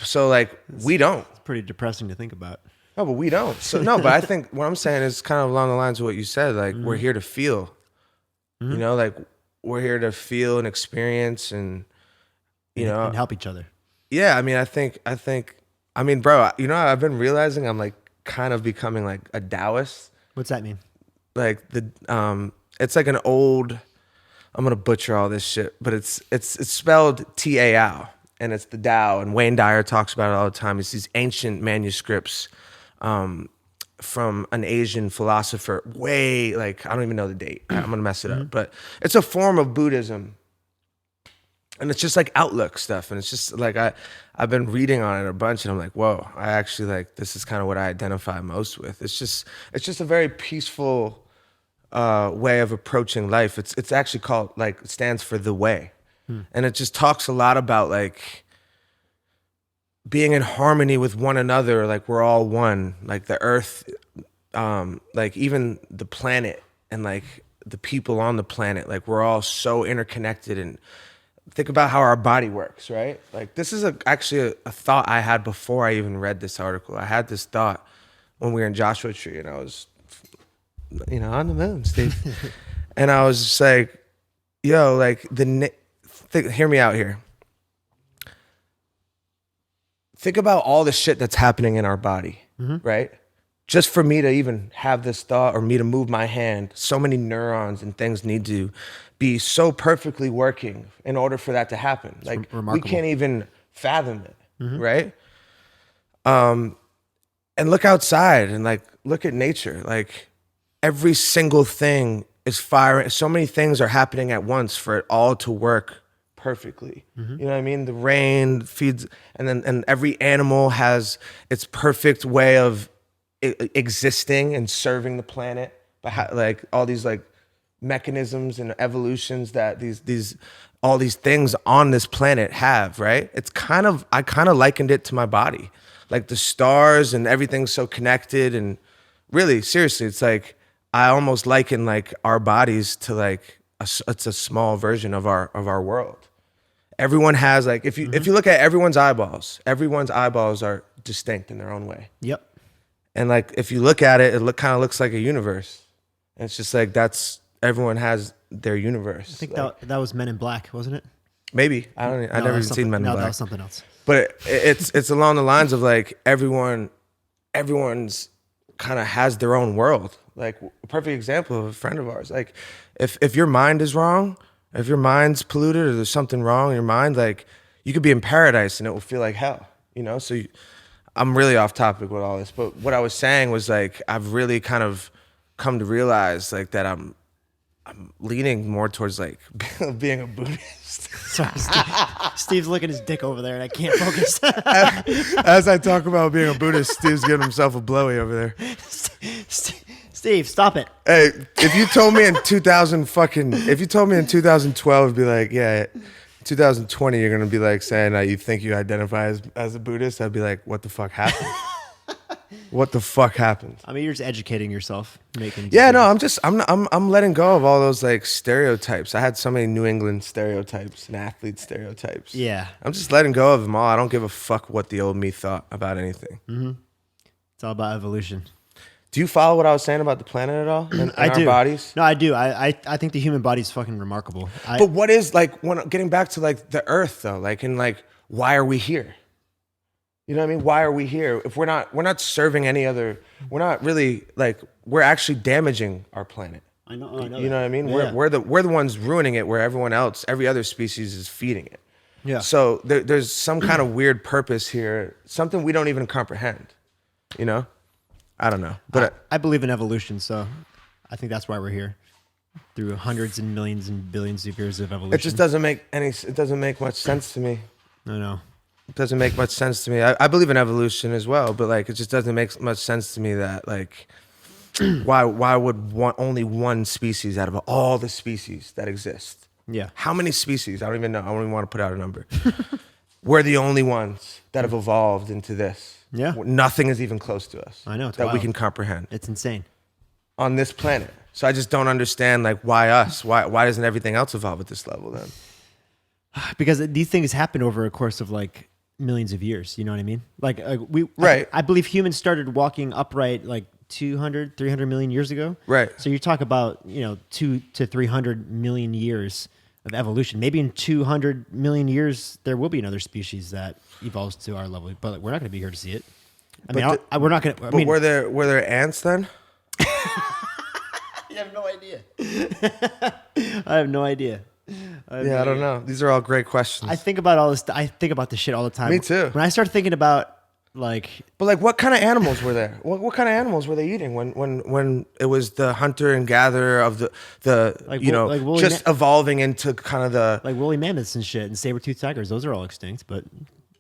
so we don't. It's pretty depressing to think about. No, but we don't. So no, but I think what I'm saying is kind of along the lines of what you said. We're here to feel. We're here to feel and experience and help each other. Yeah, I mean, bro, I've been realizing I'm kind of becoming a Taoist. What's that mean? It's like an old, I'm gonna butcher all this shit, but it's spelled Tao, and it's the Tao, and Wayne Dyer talks about it all the time. It's these ancient manuscripts from an Asian philosopher I don't even know the date. I'm going to mess it up. But it's a form of Buddhism. And it's just outlook stuff. And it's just I've been reading on it a bunch and I'm like, whoa, I actually this is kind of what I identify most with. It's just a very peaceful way of approaching life. It's actually called, it stands for the way. And it just talks a lot about being in harmony with one another, we're all one, the earth, even the planet and the people on the planet, we're all so interconnected. And think about how our body works, right? This is actually a thought I had before I even read this article. I had this thought when we were in Joshua Tree and I was, on the moon, Steve. And I was just like, yo, hear me out here. Think about all the shit that's happening in our body, right? Just for me to even have this thought or me to move my hand, so many neurons and things need to be so perfectly working in order for that to happen. We can't even fathom it, right? And look outside and look at nature. Every single thing is firing. So many things are happening at once for it all to work perfectly. You know what I mean? The rain feeds, and every animal has its perfect way of existing and serving the planet. But all these mechanisms and evolutions that all these things on this planet have, right? I kind of likened it to my body, the stars and everything's so connected. And really, seriously, it's I almost liken our bodies to it's a small version of our world. Everyone has if you look at everyone's eyeballs are distinct in their own way. Yep. And if you look at it, kind of looks like a universe. And it's just everyone has their universe. I think that was Men in Black, wasn't it? Maybe I never even seen Men in Black. No, that was something else. But it's along the lines of everyone's kind of has their own world. A perfect example of a friend of ours. If your mind is wrong. If your mind's polluted or there's something wrong in your mind, you could be in paradise and it will feel like hell, So I'm really off topic with all this, but what I was saying was I've really kind of come to realize that I'm leaning more towards being a Buddhist. Sorry, Steve's looking his dick over there and I can't focus. As I talk about being a Buddhist, Steve's giving himself a blowy over there. Steve, stop it. Hey, if you told me in 2012, it'd be yeah, 2020, you're gonna be saying that you think you identify as a Buddhist, I'd be what the fuck happened? what the fuck happened. I mean, you're just educating yourself, making. Yeah, decisions. no, I'm letting go of all those like stereotypes. I had so many New England stereotypes and athlete stereotypes. Yeah. I'm just letting go of them all. I don't give a fuck what the old me thought about anything. It's all about evolution. Do you follow what I was saying about the planet at all? And I our do. bodies? No, I do. I think the human body is fucking remarkable. But what is like when getting back to like the Earth though? Like and like why are we here? You know what I mean? Why are we here? If we're not serving any other, we're not really like we're actually damaging our planet. I know. You know what I mean? Yeah. We're the ones ruining it where everyone else, every other species is feeding it. Yeah. So there's some kind of weird purpose here, something we don't even comprehend. You know? I don't know. But I believe in evolution, so I think that's why we're here. Through hundreds and millions and billions of years of evolution. it just doesn't make it doesn't make much sense to me. I know. It doesn't make much sense to me. I believe in evolution as well, but like it just doesn't make much sense to me that like why would only one species out of all the species that exist? Yeah. How many species? I don't even know. I don't even want to put out a number. We're the only ones that have evolved into this. Yeah. Nothing is even close to us. I know, it's that we wild. can comprehend It's insane. on this planet. So I just don't understand like why us? Why doesn't everything else evolve at this level then? Because these things happen over a course of like millions of years. You know what I mean? Like Right. I believe humans started walking upright like 200, 300 million years ago. Right. So you talk about, 2 to 300 million years of evolution. Maybe in 200 million years, there will be another species that evolves to our level, but like, we're not going to be here to see it. We're not going to. But were there ants then? I have no idea. I have no idea. I don't know. These are all great questions. I think about all this. I think about this shit all the time. Me too. When I start thinking about like, But like, what kind of animals were there? What kind of animals were they eating when it was the hunter and gatherer of the Like woolly just evolving into kind of the like woolly mammoths and shit and saber-toothed tigers, those are all extinct, but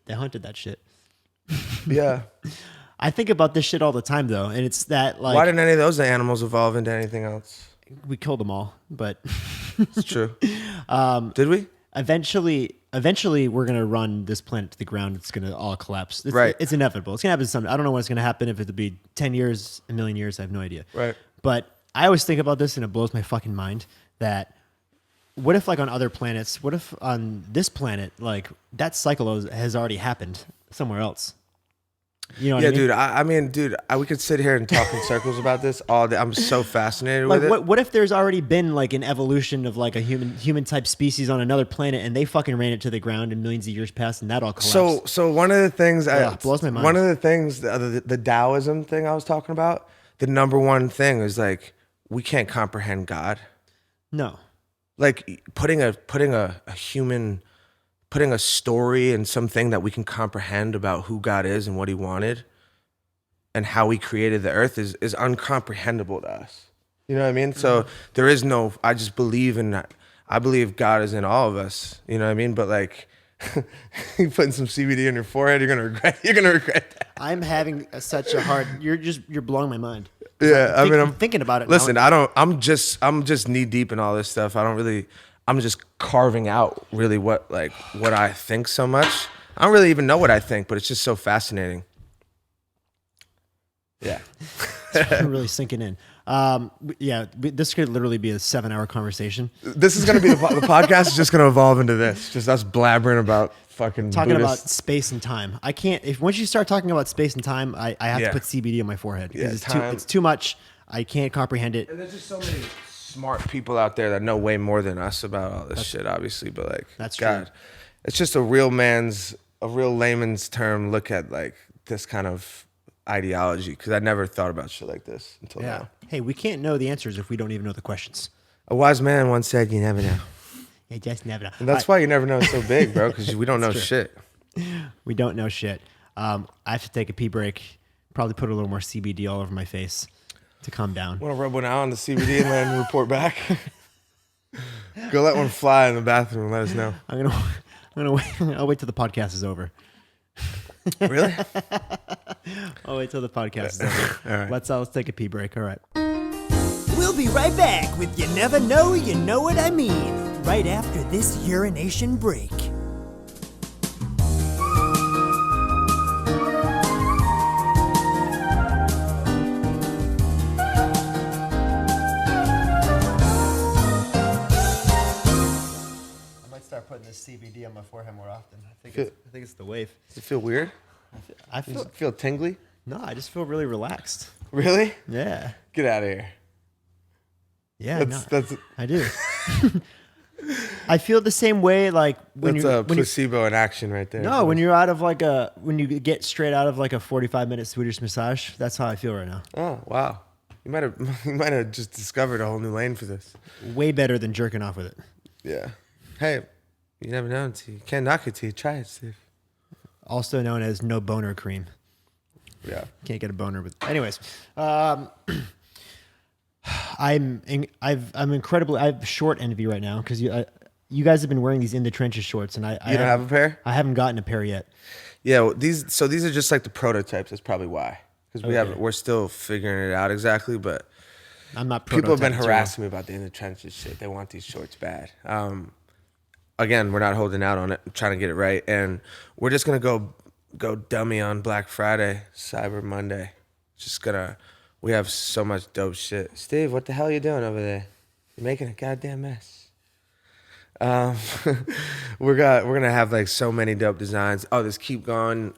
they hunted that shit. yeah. I think about this shit all the time though, and it's that like Why didn't any of those animals evolve into anything else? we killed them all, but It's true. Did we? eventually we're gonna run this planet to the ground. It's gonna all collapse. Right. It's inevitable. It's gonna happen someday. I don't know when it's gonna happen. If it'll be 10 years, a million years, I have no idea. Right. But I always think about this, and it blows my fucking mind that what if like on other planets, what if on this planet, like that cycle has already happened somewhere else? You know what I mean? Dude. I mean, dude, we could sit here and talk in circles about this all day. I'm so fascinated Like with it. what if there's already been like an evolution of like a human type species on another planet, and they fucking ran it to the ground and millions of years passed, and that all collapsed? So one of the things, blows my mind. One of the things, the Taoism thing I was talking about, the number one thing is like we can't comprehend God. No. Like putting a human, putting a story and something that we can comprehend about who God is and what He wanted, and how He created the earth is uncomprehendable to us. You know what I mean? So there is no. I just believe in that. I believe God is in all of us. You know what I mean? But like, you putting some CBD on your forehead, you're gonna regret that. I'm having such a hard. You're blowing my mind. Yeah, I'm thinking about it. Listen, now. I'm just knee deep in all this stuff. I'm just carving out really what I think so much. I don't really even know what I think, but it's just so fascinating. Yeah. It's really sinking in. This could literally be a 7-hour conversation. This is gonna be the podcast is just gonna evolve into this, just us blabbering about fucking Talking Buddhist. about space and time. I can't. If once you start talking about space and time, I have Yeah. to put CBD on my forehead because Yeah, it's too much. I can't comprehend it. And there's just so many smart people out there that know way more than us about all this shit, obviously. But like, That's God, true. it's just a real layman's term look at like this kind of ideology, because I never thought about shit like this until now. Hey, we can't know the answers if we don't even know the questions. A wise man once said, "You never know." You just never know. And that's why you never know it's so big, bro, because we don't know true. shit. We don't know shit. I have to take a pee break. Probably put a little more CBD all over my face to calm down. Want to rub one out on the CBD and then report back? Go let one fly in the bathroom and let us know. I'm gonna wait. I'll wait till the podcast is over. Really? I'll wait till the podcast is over. All right. Let's take a pee break. All right. We'll be right back with You Never Know, You Know What I Mean, right after this urination break. I think it's the wave. Does it feel weird? I Does feel it feel tingly? no. I just feel really relaxed. Really? Yeah. Get out of here. Yeah. That's I do. I feel the same way like when that's you a placebo in action right there. no when you're out of like when you get straight out of like a 45-minute Swedish massage. That's how I feel right now. Oh wow. You might have just discovered a whole new lane for this. Way better than jerking off with it. Yeah. Hey, you never know until you can't knock it till you try it, Steve. Also known as no boner cream. Yeah. Can't get a boner with. Anyways, I'm incredibly. I have short envy right now because you guys have been wearing these in the trenches shorts, and I You don't have a pair? I haven't gotten a pair yet. Yeah. Well, these are just like the prototypes. That's probably why. Because we're still figuring it out exactly, but I'm not. people have been prototyping too harassing me about the in the trenches shit. They want these shorts bad. Again, we're not holding out on it. I'm trying to get it right, and we're just gonna go dummy on Black Friday, Cyber Monday. We have so much dope shit. Steve, what the hell are you doing over there? You're making a goddamn mess. We're gonna have like so many dope designs. Oh, this Keep Going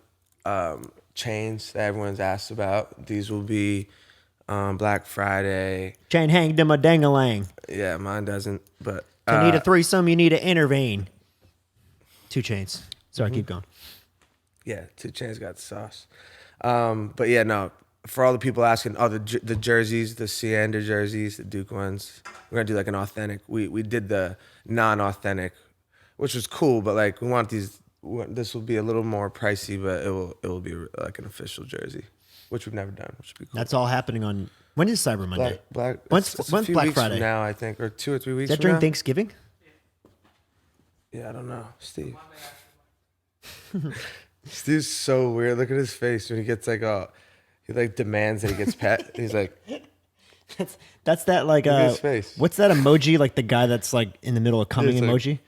chains that everyone's asked about. These will be Black Friday. Chain hang them a dang-a-lang. Yeah, mine doesn't, but You need a threesome, you need to intervene. 2 Chains. Sorry, keep going. yeah, 2 Chainz got the sauce. But yeah, no. For all the people asking, the jerseys, the Sienda jerseys, the Duke ones, we're gonna do like an authentic. We did the non-authentic, which was cool, but like we want these. This will be a little more pricey, but it will be like an official jersey, which we've never done, which would be cool. That's all happening on. When is Cyber Monday? When's it's a few Black weeks Friday? from now, I think, or 2 or 3 weeks. Is that from during now? Thanksgiving? Yeah, I don't know, Steve. Steve's so weird. Look at his face when he gets like he like demands that he gets pet. He's like, That's that like Look at his face. What's that emoji? Like the guy that's like in the middle of coming It's like- emoji.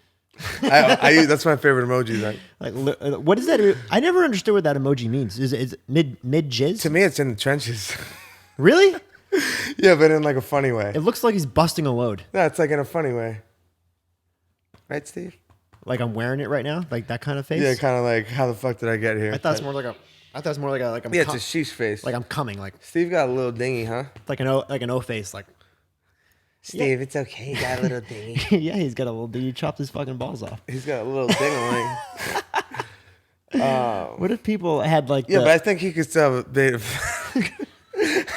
that's my favorite emoji. Like, What is that? I never understood what that emoji means. Is it mid jizz? to me, it's in the trenches. Really? Yeah, but in like a funny way. It looks like he's busting a load. No, it's like in a funny way. Right, Steve? Like I'm wearing it right now, like that kind of face. Yeah, kind of like, how the fuck did I get here? I thought it's more like I'm Yeah, it's a sheesh face. like I'm coming, like Steve got a little dingy, huh? an O face, like Steve, it's okay. He got a little dingy. yeah, he's got a little. He chopped his fucking balls off. He's got a little ding-a-ling. What if people had like? Yeah, but I think he could still have a bit of...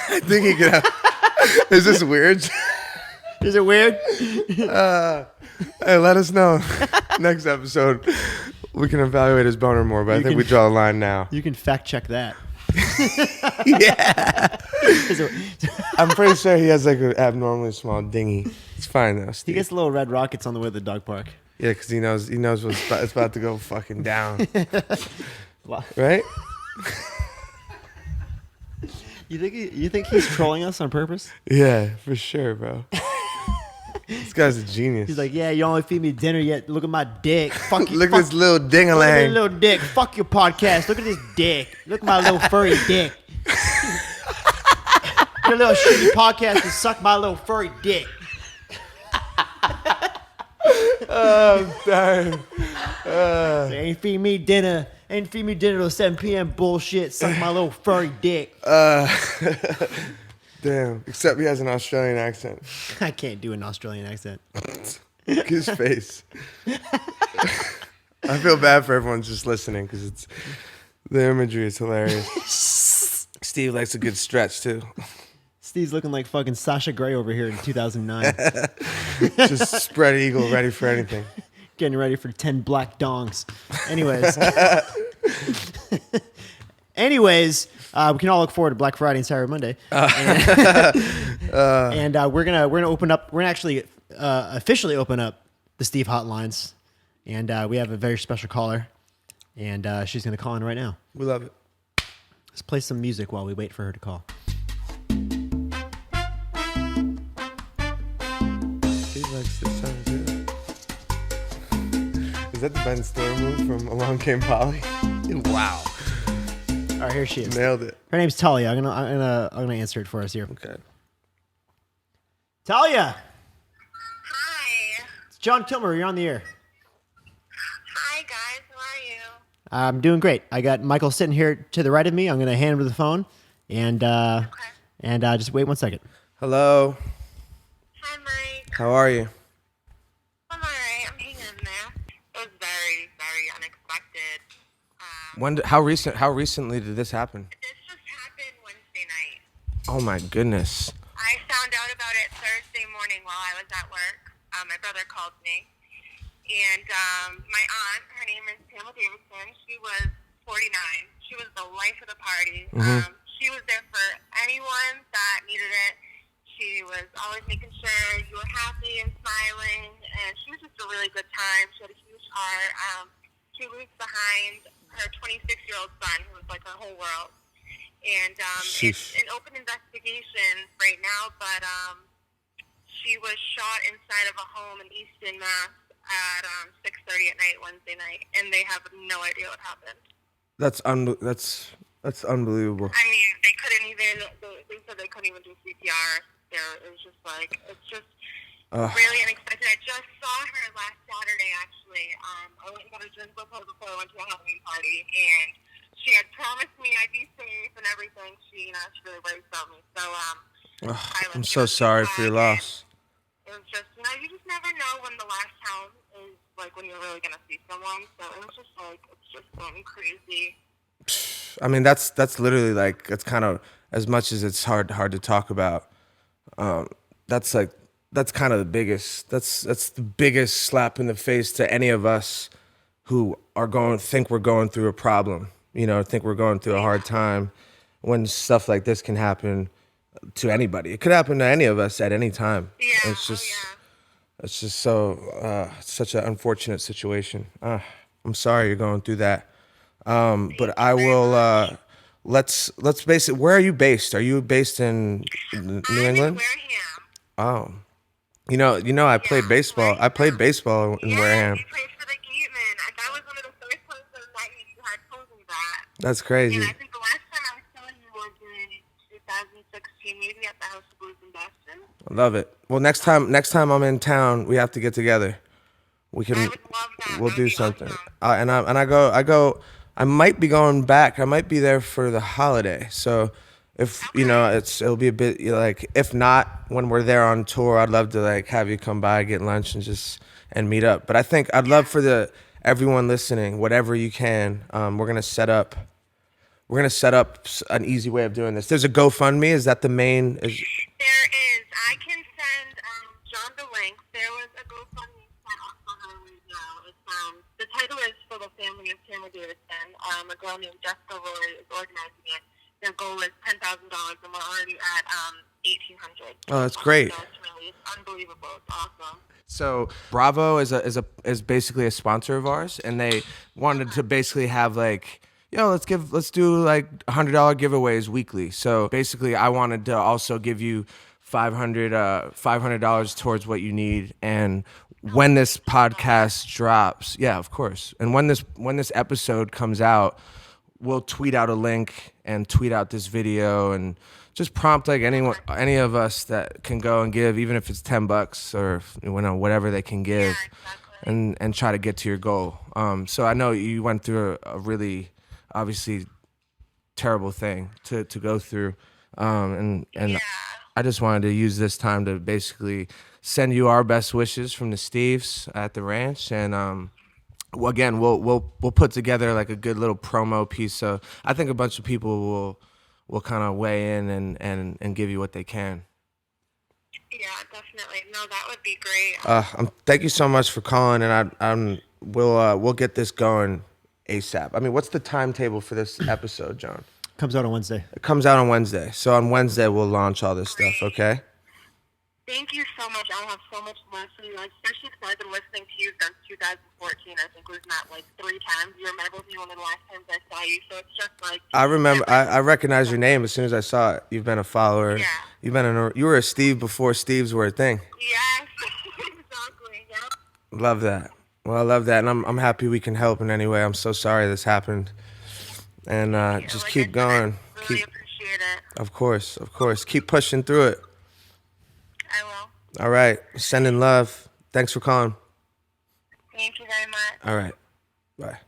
I think he could have... Is this weird? Is it weird? Hey, let us know. Next episode, we can evaluate his boner more, but I think we draw a line now. You can fact check that. Yeah. Is it- I'm pretty sure he has like an abnormally small dinghy. It's fine though, he Steve. gets little red rockets on the way to the dog park. Yeah, because he knows it's about to go fucking down. Wow. Right? You think he's trolling us on purpose? Yeah, for sure, bro. This guy's a genius. He's like, yeah, you only feed me dinner yet. Look at my dick. Fuck you. Look fuck, at this little look at ding-a-lang. this little dick. Fuck your podcast. Look at this dick. Look at my little furry dick. Your little shitty podcast and suck my little furry dick. Oh, damn. Ain't feed me dinner. Ain't feed me dinner till 7 p.m. Bullshit. Suck my little furry dick. Damn. Except he has an Australian accent. I can't do an Australian accent. Look at his face. I feel bad for everyone just listening because the imagery is hilarious. Steve likes a good stretch too. Steve's looking like fucking Sasha Grey over here in 2009. Just spread eagle, ready for anything. Getting ready for 10 black dongs. Anyways, we can all look forward to Black Friday and Cyber Monday. And we're gonna open up. We're gonna actually officially open up the Steve Hotlines, and we have a very special caller, and she's gonna call in right now. We love it. Let's play some music while we wait for her to call. Steve likes this song too. Is that the Ben Stiller move from Along Came Polly? Wow. All right, here she is. Nailed it. Her name's Talia. I'm gonna answer it for us here. Okay. Talia, Hi. it's John Kilmer. You're on the air. Hi, guys. How are you? I'm doing great. I got Michael sitting here to the right of me. I'm going to hand him the phone and just wait 1 second. Hello. Hi, Mike. How are you? I'm alright. I'm hanging in there. It was very, very unexpected. How recently did this happen? This just happened Wednesday night. Oh my goodness. I found out about it Thursday morning while I was at work. My brother called me. And my aunt, her name is Pamela Davidson. She was 49. She was the life of the party. Mm-hmm. She was there for anyone that needed it. She was always making sure you were happy and smiling, and she was just a really good time. She had a huge heart. She leaves behind her 26-year-old son, who was like her whole world. And it's an open investigation right now, but she was shot inside of a home in Easton, Mass. At 6:30 at night Wednesday night, and they have no idea what happened. That's unbelievable. I mean, they couldn't even. They said they couldn't even do CPR. It was just like really unexpected. I just saw her last Saturday. Actually, I went and got a drink with her before I went to a Halloween party, and she had promised me I'd be safe and everything. She really worried about me. So I'm so sorry for your loss. It was just, you just never know when the last time is, like, when you're really going to see someone. So it was just, like, it's just been crazy. I mean, that's literally, like, that's kind of, as much as it's hard to talk about, that's kind of the biggest, that's the biggest slap in the face to any of us who think we're going through a problem, think we're going through a hard time, when stuff like this can happen to anybody. It could happen to any of us at any time. Yeah. It's just so such an unfortunate situation. I'm sorry you're going through that. But I will. Let's base it. Where are you based? Are you based in New England? Wareham. Oh, I played baseball. I played baseball in Wareham. You played for the Gatemen. That was one of the first places that you had told me that. That's crazy. And I think the last time I saw you was in 2016, maybe at the House of Blues in Boston. I love it. Well, next time I'm in town, we have to get together. We can. I would love that. We'll That do would be something. awesome. I go. I might be going back. I might be there for the holiday. So, if it'll be a bit like. If not, when we're there on tour, I'd love to have you come by, get lunch, and meet up. But I think I'd love for everyone listening, whatever you can. We're gonna set up an easy way of doing this. There's a GoFundMe. Is that the main? There is. I can send John the link. There was a GoFundMe set up for her right now. It's, the title is For the Family of Tamara Davidson. A girl named Jessica Roy is organizing it. Their goal is $10,000, and we're already at $1,800. Oh, that's great. So it's unbelievable. It's awesome. So Bravo is basically a sponsor of ours, and they wanted to basically have let's do $100 giveaways weekly. So basically, I wanted to also give you $500 towards what you need. And when this podcast drops, yeah, of course. And when this episode comes out, we'll tweet out a link and tweet out this video and just prompt any of us that can go and give, even if it's $10 or whatever they can give, and try to get to your goal. So I know you went through a really obviously terrible thing to go through, and I just wanted to use this time to basically send you our best wishes from the Steves at the ranch, and again we'll put together a good little promo piece. So I think a bunch of people will kind of weigh in and give you what they can. Yeah, definitely. No, that would be great. Thank you so much for calling, and we'll get this going ASAP. I mean, what's the timetable for this episode, John? Comes out on Wednesday. It comes out on Wednesday. So on Wednesday, we'll launch all this stuff, okay? Thank you so much. I have so much love for you, especially because I've been listening to you since 2014. I think we've met 3 times. You remember me one of the last times I saw you, so it's just I remember. I recognize your name as soon as I saw it. You've been a follower. Yeah. You were a Steve before Steves were a thing. Yes, exactly. Yep. Love that. Well, I love that, and I'm happy we can help in any way. I'm so sorry this happened, and just keep going. I really appreciate it. Of course. Keep pushing through it. I will. All right. Sending love. Thanks for calling. Thank you very much. All right. Bye.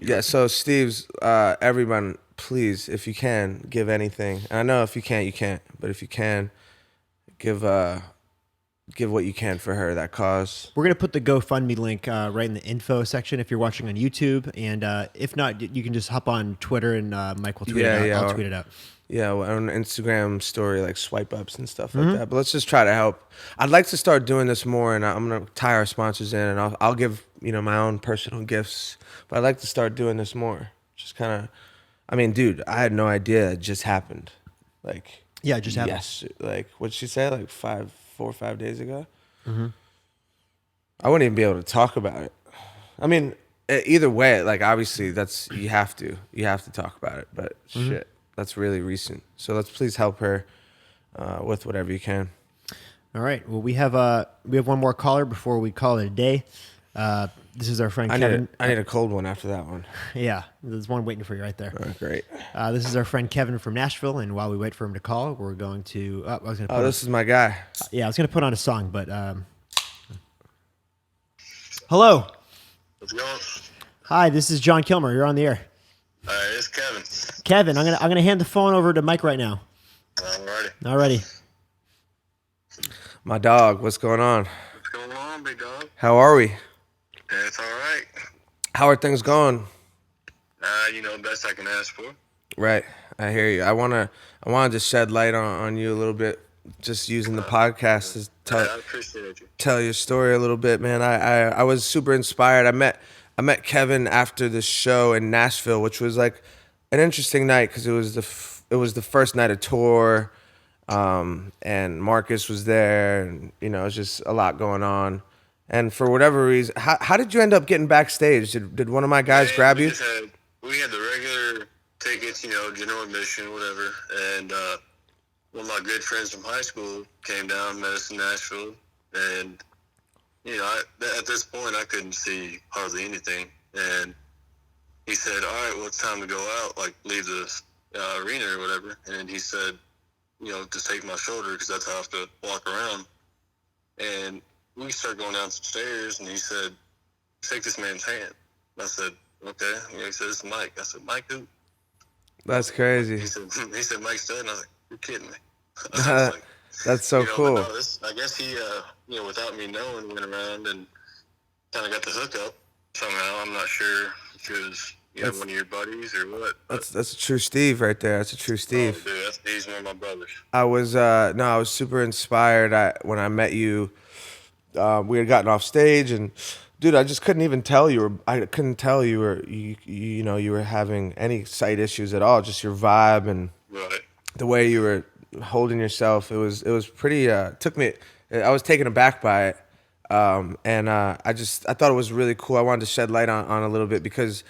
Yeah, so Steve's, everyone, please, if you can, give anything. And I know if you can't, you can't. But if you can, give what you can for her, that cause. We're gonna put the GoFundMe link right in the info section if you're watching on YouTube, and if not, you can just hop on Twitter and Mike will tweet it out. I'll tweet it out. Yeah, on Instagram story, like swipe ups and stuff like that. But let's just try to help. I'd like to start doing this more, and I'm gonna tie our sponsors in, and I'll give my own personal gifts. But I'd like to start doing this more. Just kind of, I mean, dude, I had no idea it just happened. Like, yeah, it just happened. Yes, like what'd she say? Like 4 or 5 days ago. I wouldn't even be able to talk about it. I mean, either way, like obviously that's you have to talk about it. But shit. That's really recent. So let's please help her with whatever you can. All right. Well, we have one more caller before we call it a day. This is our friend Kevin. I need a cold one after that one. Yeah, there's one waiting for you right there. Great. This is our friend Kevin from Nashville, and while we wait for him to call, we're going to. This is my guy. Yeah, I was going to put on a song, but. Hello. What's going? Hi, this is John Kilmer. You're on the air. It's Kevin. Kevin, I'm gonna hand the phone over to Mike right now. Alrighty. My dog, what's going on? What's going on, big dog? How are we? It's all right. How are things going? Best I can ask for. Right, I hear you. I wanna just shed light on you a little bit, just using the podcast to I appreciate you. tell your story a little bit, man. I was super inspired. I met Kevin after the show in Nashville, which was like an interesting night because it was the first night of tour, and Marcus was there, and it was just a lot going on. And for whatever reason, how did you end up getting backstage? Did one of my guys grab you? We had the regular tickets, general admission, whatever. And one of my good friends from high school came down, met us in Nashville, and at this point, I couldn't see hardly anything. And he said, all right, well, it's time to go out, like leave the arena or whatever. And he said, just take my shoulder because that's how I have to walk around. And we started going down some stairs, and he said, shake this man's hand. I said, okay. He said, it's Mike. I said, Mike who? That's crazy. He said, Mike Stud. And I was like, you're kidding me. That's so cool. I guess he, without me knowing, went around and kind of got the hookup somehow. I'm not sure if it was one of your buddies or what. That's a true Steve right there. That's a true Steve. Oh, dude, he's one of my brothers. I was super inspired. When I met you, we had gotten off stage, and dude, I just couldn't even tell you. I couldn't tell you were having any sight issues at all. Just your vibe and the way you were holding yourself. It was pretty. Took me. I was taken aback by it, and I thought it was really cool. I wanted to shed light on a little bit because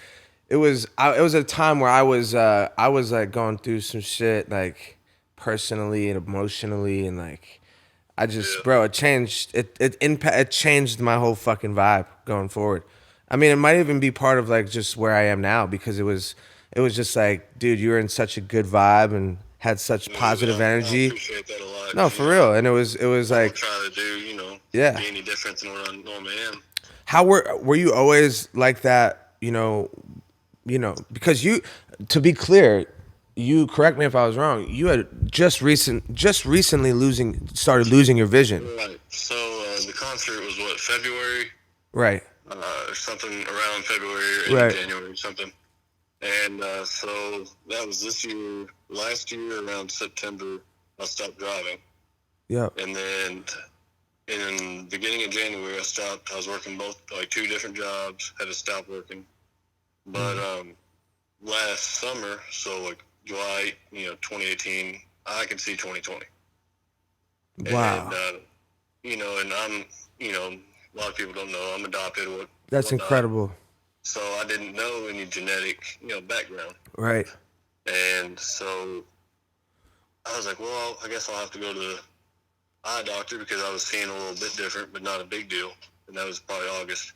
it was a time where I was like going through some shit like personally and emotionally, and like I just bro, it changed it changed my whole fucking vibe going forward. I mean, it might even be part of like just where I am now because it was just like, dude, you were in such a good vibe and had such positive energy. I appreciate that a lot. No, for real. And it was like trying to do, be any different than what I normally am. How were you always like that, because to be clear, you correct me if I was wrong, you had just recently started losing your vision. Right. So the concert was February? Right. Something around February or January or something. And so that was this year. Last year, around September, I stopped driving. Yeah. And then in the beginning of January, I stopped. I was working both, like 2 different jobs, had to stop working. But last summer, so like July, 2018, I could see 2020. Wow. And, and I'm, a lot of people don't know, I'm adopted. That's incredible. So I didn't know any genetic, background. Right. And so I was like, well, I guess I'll have to go to the eye doctor because I was seeing a little bit different, but not a big deal. And that was probably August.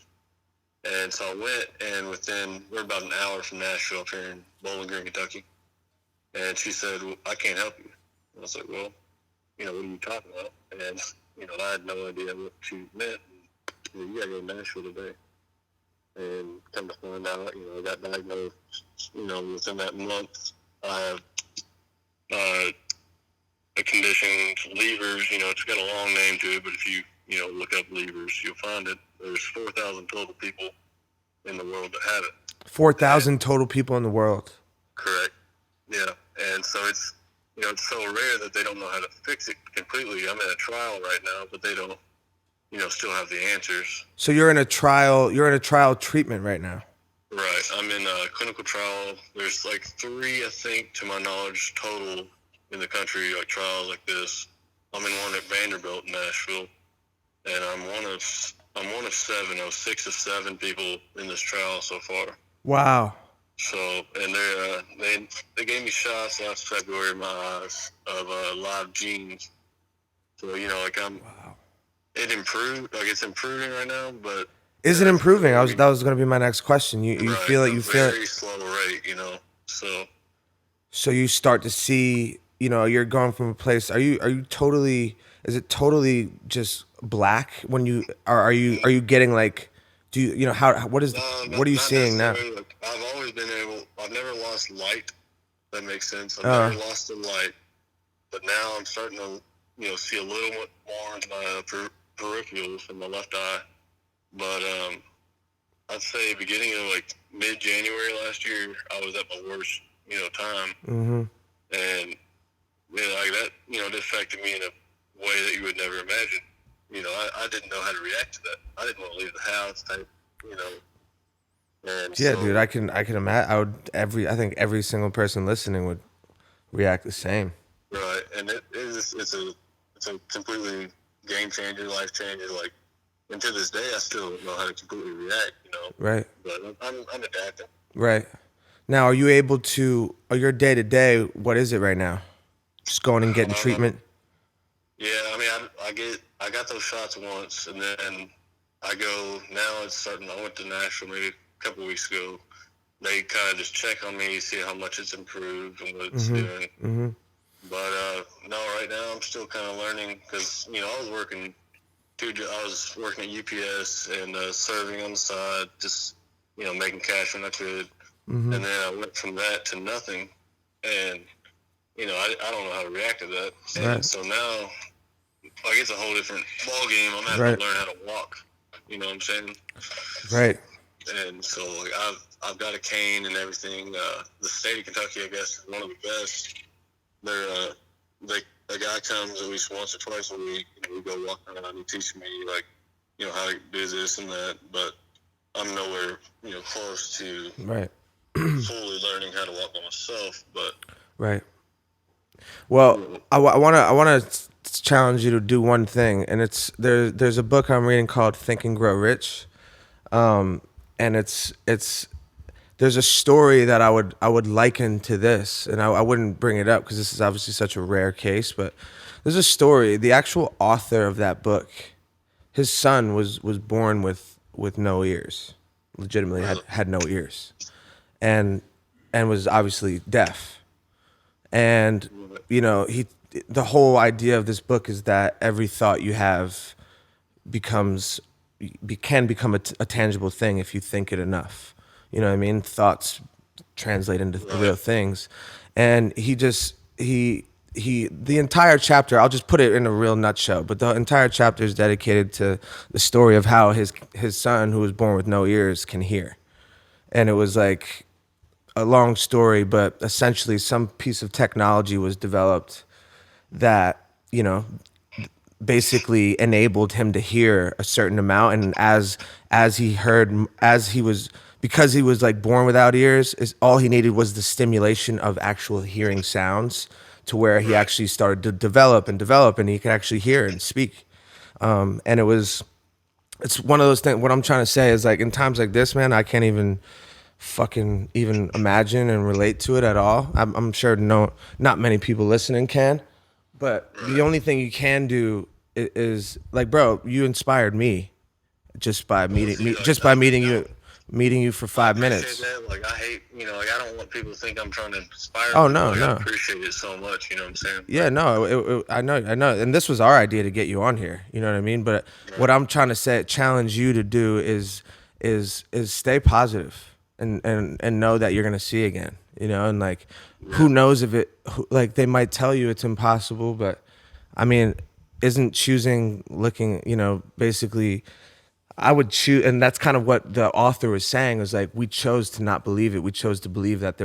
And so I went, and we're about an hour from Nashville up here in Bowling Green, Kentucky. And she said, well, I can't help you. And I was like, well, what are you talking about? And, I had no idea what she meant. And, you got to go to Nashville today. And come to find out, I got diagnosed, within that month. I have a condition, levers. It's got a long name to it, but if you, look up levers, you'll find it. There's 4,000 total people in the world that have it. 4,000 total people in the world. Correct. Yeah. And so it's so rare that they don't know how to fix it completely. I'm in a trial right now, but they don't, still have the answers. So you're in a trial treatment right now. Right. I'm in a clinical trial. There's like 3, I think, to my knowledge, total in the country, like trials like this. I'm in one at Vanderbilt in Nashville, and I'm one of 7. I was 6 of 7 people in this trial so far. Wow. So, and they gave me shots last February in my eyes of live genes. So, Wow. It improved. Like, it's improving right now, but is it improving? That was going to be my next question. You right, feel it? You feel it? Very slow rate, So you start to see, you're going from a place. Are you totally? Is it totally just black when you are you getting like? Do you what are you seeing now? Like, I've always been able. I've never lost light. That makes sense. I've never lost the light, but now I'm starting to see a little bit more in my peripherals in my left eye. But I'd say beginning of like mid-January last year, I was at my worst time, and like that it affected me in a way that you would never imagine. I didn't know how to react to that. I didn't want to leave the house type, And yeah, so, dude, I can imagine. I think every single person listening would react the same. Right, and it's a completely game changer, life changer. Like, and to this day, I still don't know how to completely react. Right. But I'm adapting. Right. Now, are you able to? Your day to day, what is it right now? Just going and getting treatment. Yeah, I mean, I got those shots once, and then I go. Now it's starting. I went to Nashville maybe a couple of weeks ago. They kind of just check on me, see how much it's improved and what it's doing. Mm-hmm. But no, right now I'm still kind of learning because I was working. I was working at UPS and serving on the side, just making cash when I could. And then I went from that to nothing, and I don't know how to react to that. And so now, like, it's a whole different ball game. I'm having to learn how to walk. You know what I'm saying? Right. And so, like, I've got a cane and everything. The state of Kentucky, I guess, is one of the best. A guy comes at least once or twice a week, and we go walk around. He teaches me, like, how to do this and that. But I'm nowhere, close to fully learning how to walk by myself. But well, I want to challenge you to do one thing, and it's there's a book I'm reading called Think and Grow Rich, and it's there's a story that I would liken to this, and I wouldn't bring it up because this is obviously such a rare case, but there's a story. The actual author of that book, his son was born with no ears, legitimately had no ears, and was obviously deaf. And the whole idea of this book is that every thought you have can become a tangible thing if you think it enough. You know what I mean? Thoughts translate into real things. And the entire chapter, I'll just put it in a real nutshell, but the entire chapter is dedicated to the story of how his son, who was born with no ears, can hear. And it was like a long story, but essentially some piece of technology was developed that, basically enabled him to hear a certain amount. And because he was like born without ears, all he needed was the stimulation of actual hearing sounds to where he actually started to develop, and he could actually hear and speak. And it's one of those things. What I'm trying to say is, like, in times like this, man, I can't even imagine and relate to it at all. I'm sure not many people listening can, but the only thing you can do is like, bro, you inspired me just by meeting you for 5 minutes. That. Like, I hate, I don't want people to think I'm trying to inspire Oh, them. no, like, no. I appreciate it so much, you know what I'm saying? Yeah, no, I know. And this was our idea to get you on here, you know what I mean? But what I'm trying to challenge you to do is is stay positive and know that you're gonna see again, you know, and like who knows if like they might tell you it's impossible, but I mean, isn't choosing looking, you know, basically I would choose, and that's kind of what the author was saying, is like we chose to not believe it. We chose to believe that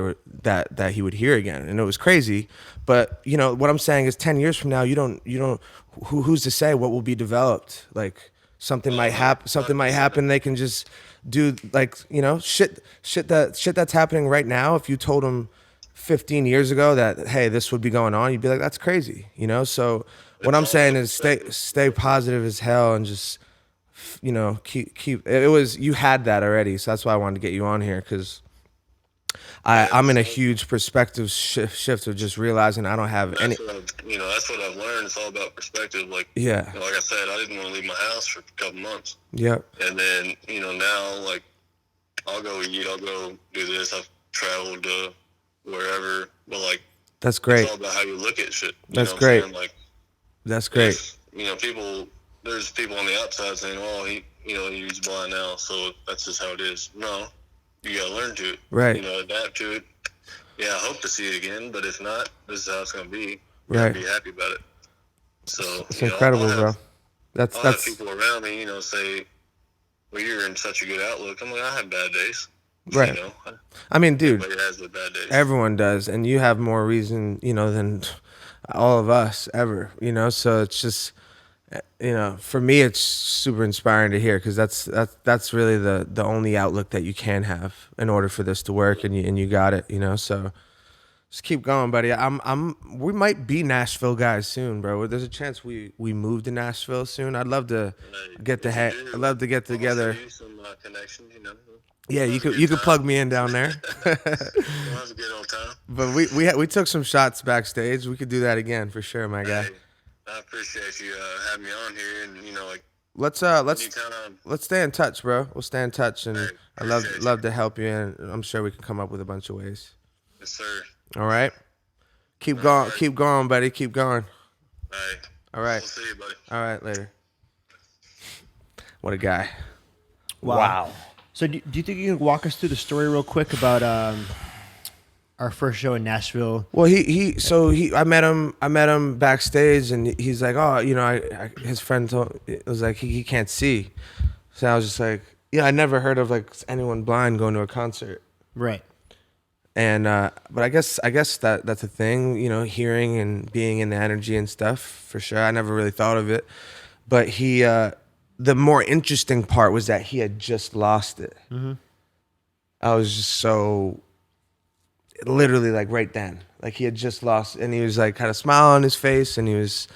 that he would hear again, and it was crazy. But you know what I'm saying is, 10 years from now, you don't who's to say what will be developed? Like something might happen. Something might happen. They can just do like, you know, shit that's happening right now. If you told them 15 years ago that hey, this would be going on, you'd be like, that's crazy, you know. So what I'm saying is stay positive as hell and just, you know, keep it was, you had that already, so that's why I wanted to get you on here, because I'm in a huge perspective shift of just realizing I don't have any. You know, that's what I've learned. It's all about perspective. Like, yeah, you know, like I said, I didn't want to leave my house for a couple months. Yep. And then, you know, now like I'll go eat, I'll go do this. I've traveled to wherever, but like that's great. It's all about how you look at shit. That's great. Like, that's great. If, you know, there's people on the outside saying, "Oh, he's blind now, so that's just how it is." No, you gotta learn to it. Right. You know, adapt to it. Yeah, I hope to see it again, but if not, this is how it's gonna be. Right. Be happy about it. So it's incredible, bro. That's have people around me, you know, say, "Well, you're in such a good outlook." I'm like, I have bad days. Right. You know, I mean, dude, everybody has their bad days. Everyone does, and you have more reason, you know, than all of us ever, you know. So it's just, you know, for me, it's super inspiring to hear, because that's really the only outlook that you can have in order for this to work, and you got it, you know. So just keep going, buddy. We might be Nashville guys soon, bro. There's a chance we move to Nashville soon. I'd love to I'd love to get together. I'll some connections, you know. Yeah, you could plug me in down there. That was a good old time. But we took some shots backstage. We could do that again for sure, my guy. Hey, I appreciate you having me on here, and you know, like, let's stay in touch, bro. We'll stay in touch, and I love to help you, and I'm sure we can come up with a bunch of ways. Yes, sir. All right, keep going, buddy. Keep going. All right. We'll see you, buddy. All right, later. What a guy! Wow. So do you think you can walk us through the story real quick about our first show in Nashville? Well, I met him backstage, and he's like, oh, you know, his friend was like, he can't see. So I was just like, yeah, I never heard of like anyone blind going to a concert. Right. And but I guess that's a thing, you know, hearing and being in the energy and stuff, for sure. I never really thought of it, but the more interesting part was that he had just lost it. Mm-hmm. I was just so, literally like right then, like he had just lost, and he was like kind of smile on his face, and he was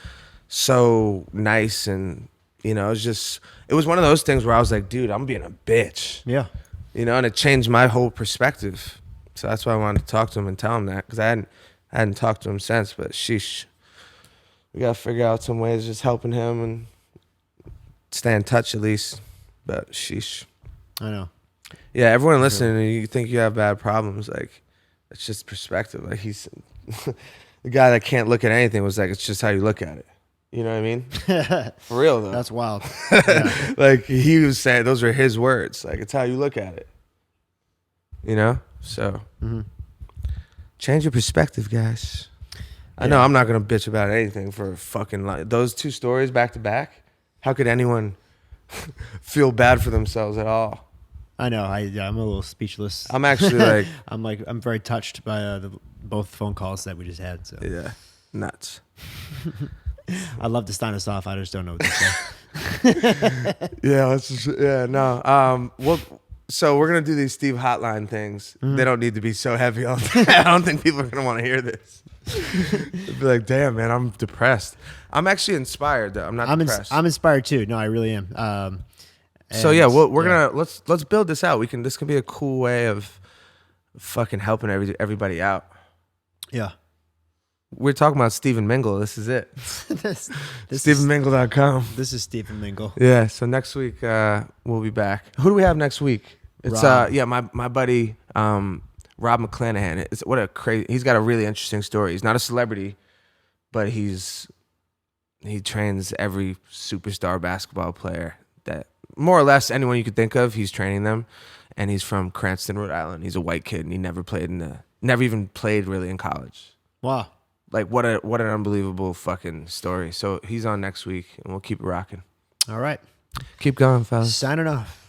so nice, and you know, it was one of those things where I was like, dude, I'm being a bitch. Yeah. You know, and it changed my whole perspective. So that's why I wanted to talk to him and tell him that, because I hadn't talked to him since. But sheesh, we gotta figure out some ways of just helping him and stay in touch at least. But sheesh. I know. Yeah, everyone listening, you think you have bad problems, like it's just perspective. Like he's the guy that can't look at anything was like, it's just how you look at it. You know what I mean? For real though. That's wild. Yeah. Like he was saying, those were his words. Like it's how you look at it. You know? So change your perspective, guys. I know I'm not gonna bitch about anything for fucking those two stories back to back. How could anyone feel bad for themselves at all? I know. I'm a little speechless. I'm actually like, I'm very touched by both phone calls that we just had. So yeah, nuts. I'd love to sign us off. I just don't know what to say. So we're gonna do these Steve Hotline things. Mm-hmm. They don't need to be so heavy all the time. I don't think people are gonna want to hear this. They'll be like, damn, man, I'm depressed. I'm actually inspired though. I'm not depressed. I'm inspired too. No, I really am. So yeah, we're gonna let's build this out. This can be a cool way of fucking helping everybody out. Yeah. We're talking about Stephen Mingle. This is it. StephenMingle.com. This is Stephen Mingle. Yeah. So next week we'll be back. Who do we have next week? It's Rob. My buddy Rob McClanahan. He's got a really interesting story. He's not a celebrity, but he trains every superstar basketball player that more or less anyone you could think of, he's training them. And he's from Cranston, Rhode Island. He's a white kid, and he never even played really in college. Wow. Like what an unbelievable fucking story. So he's on next week, and we'll keep it rocking. All right. Keep going, fellas. Signing off.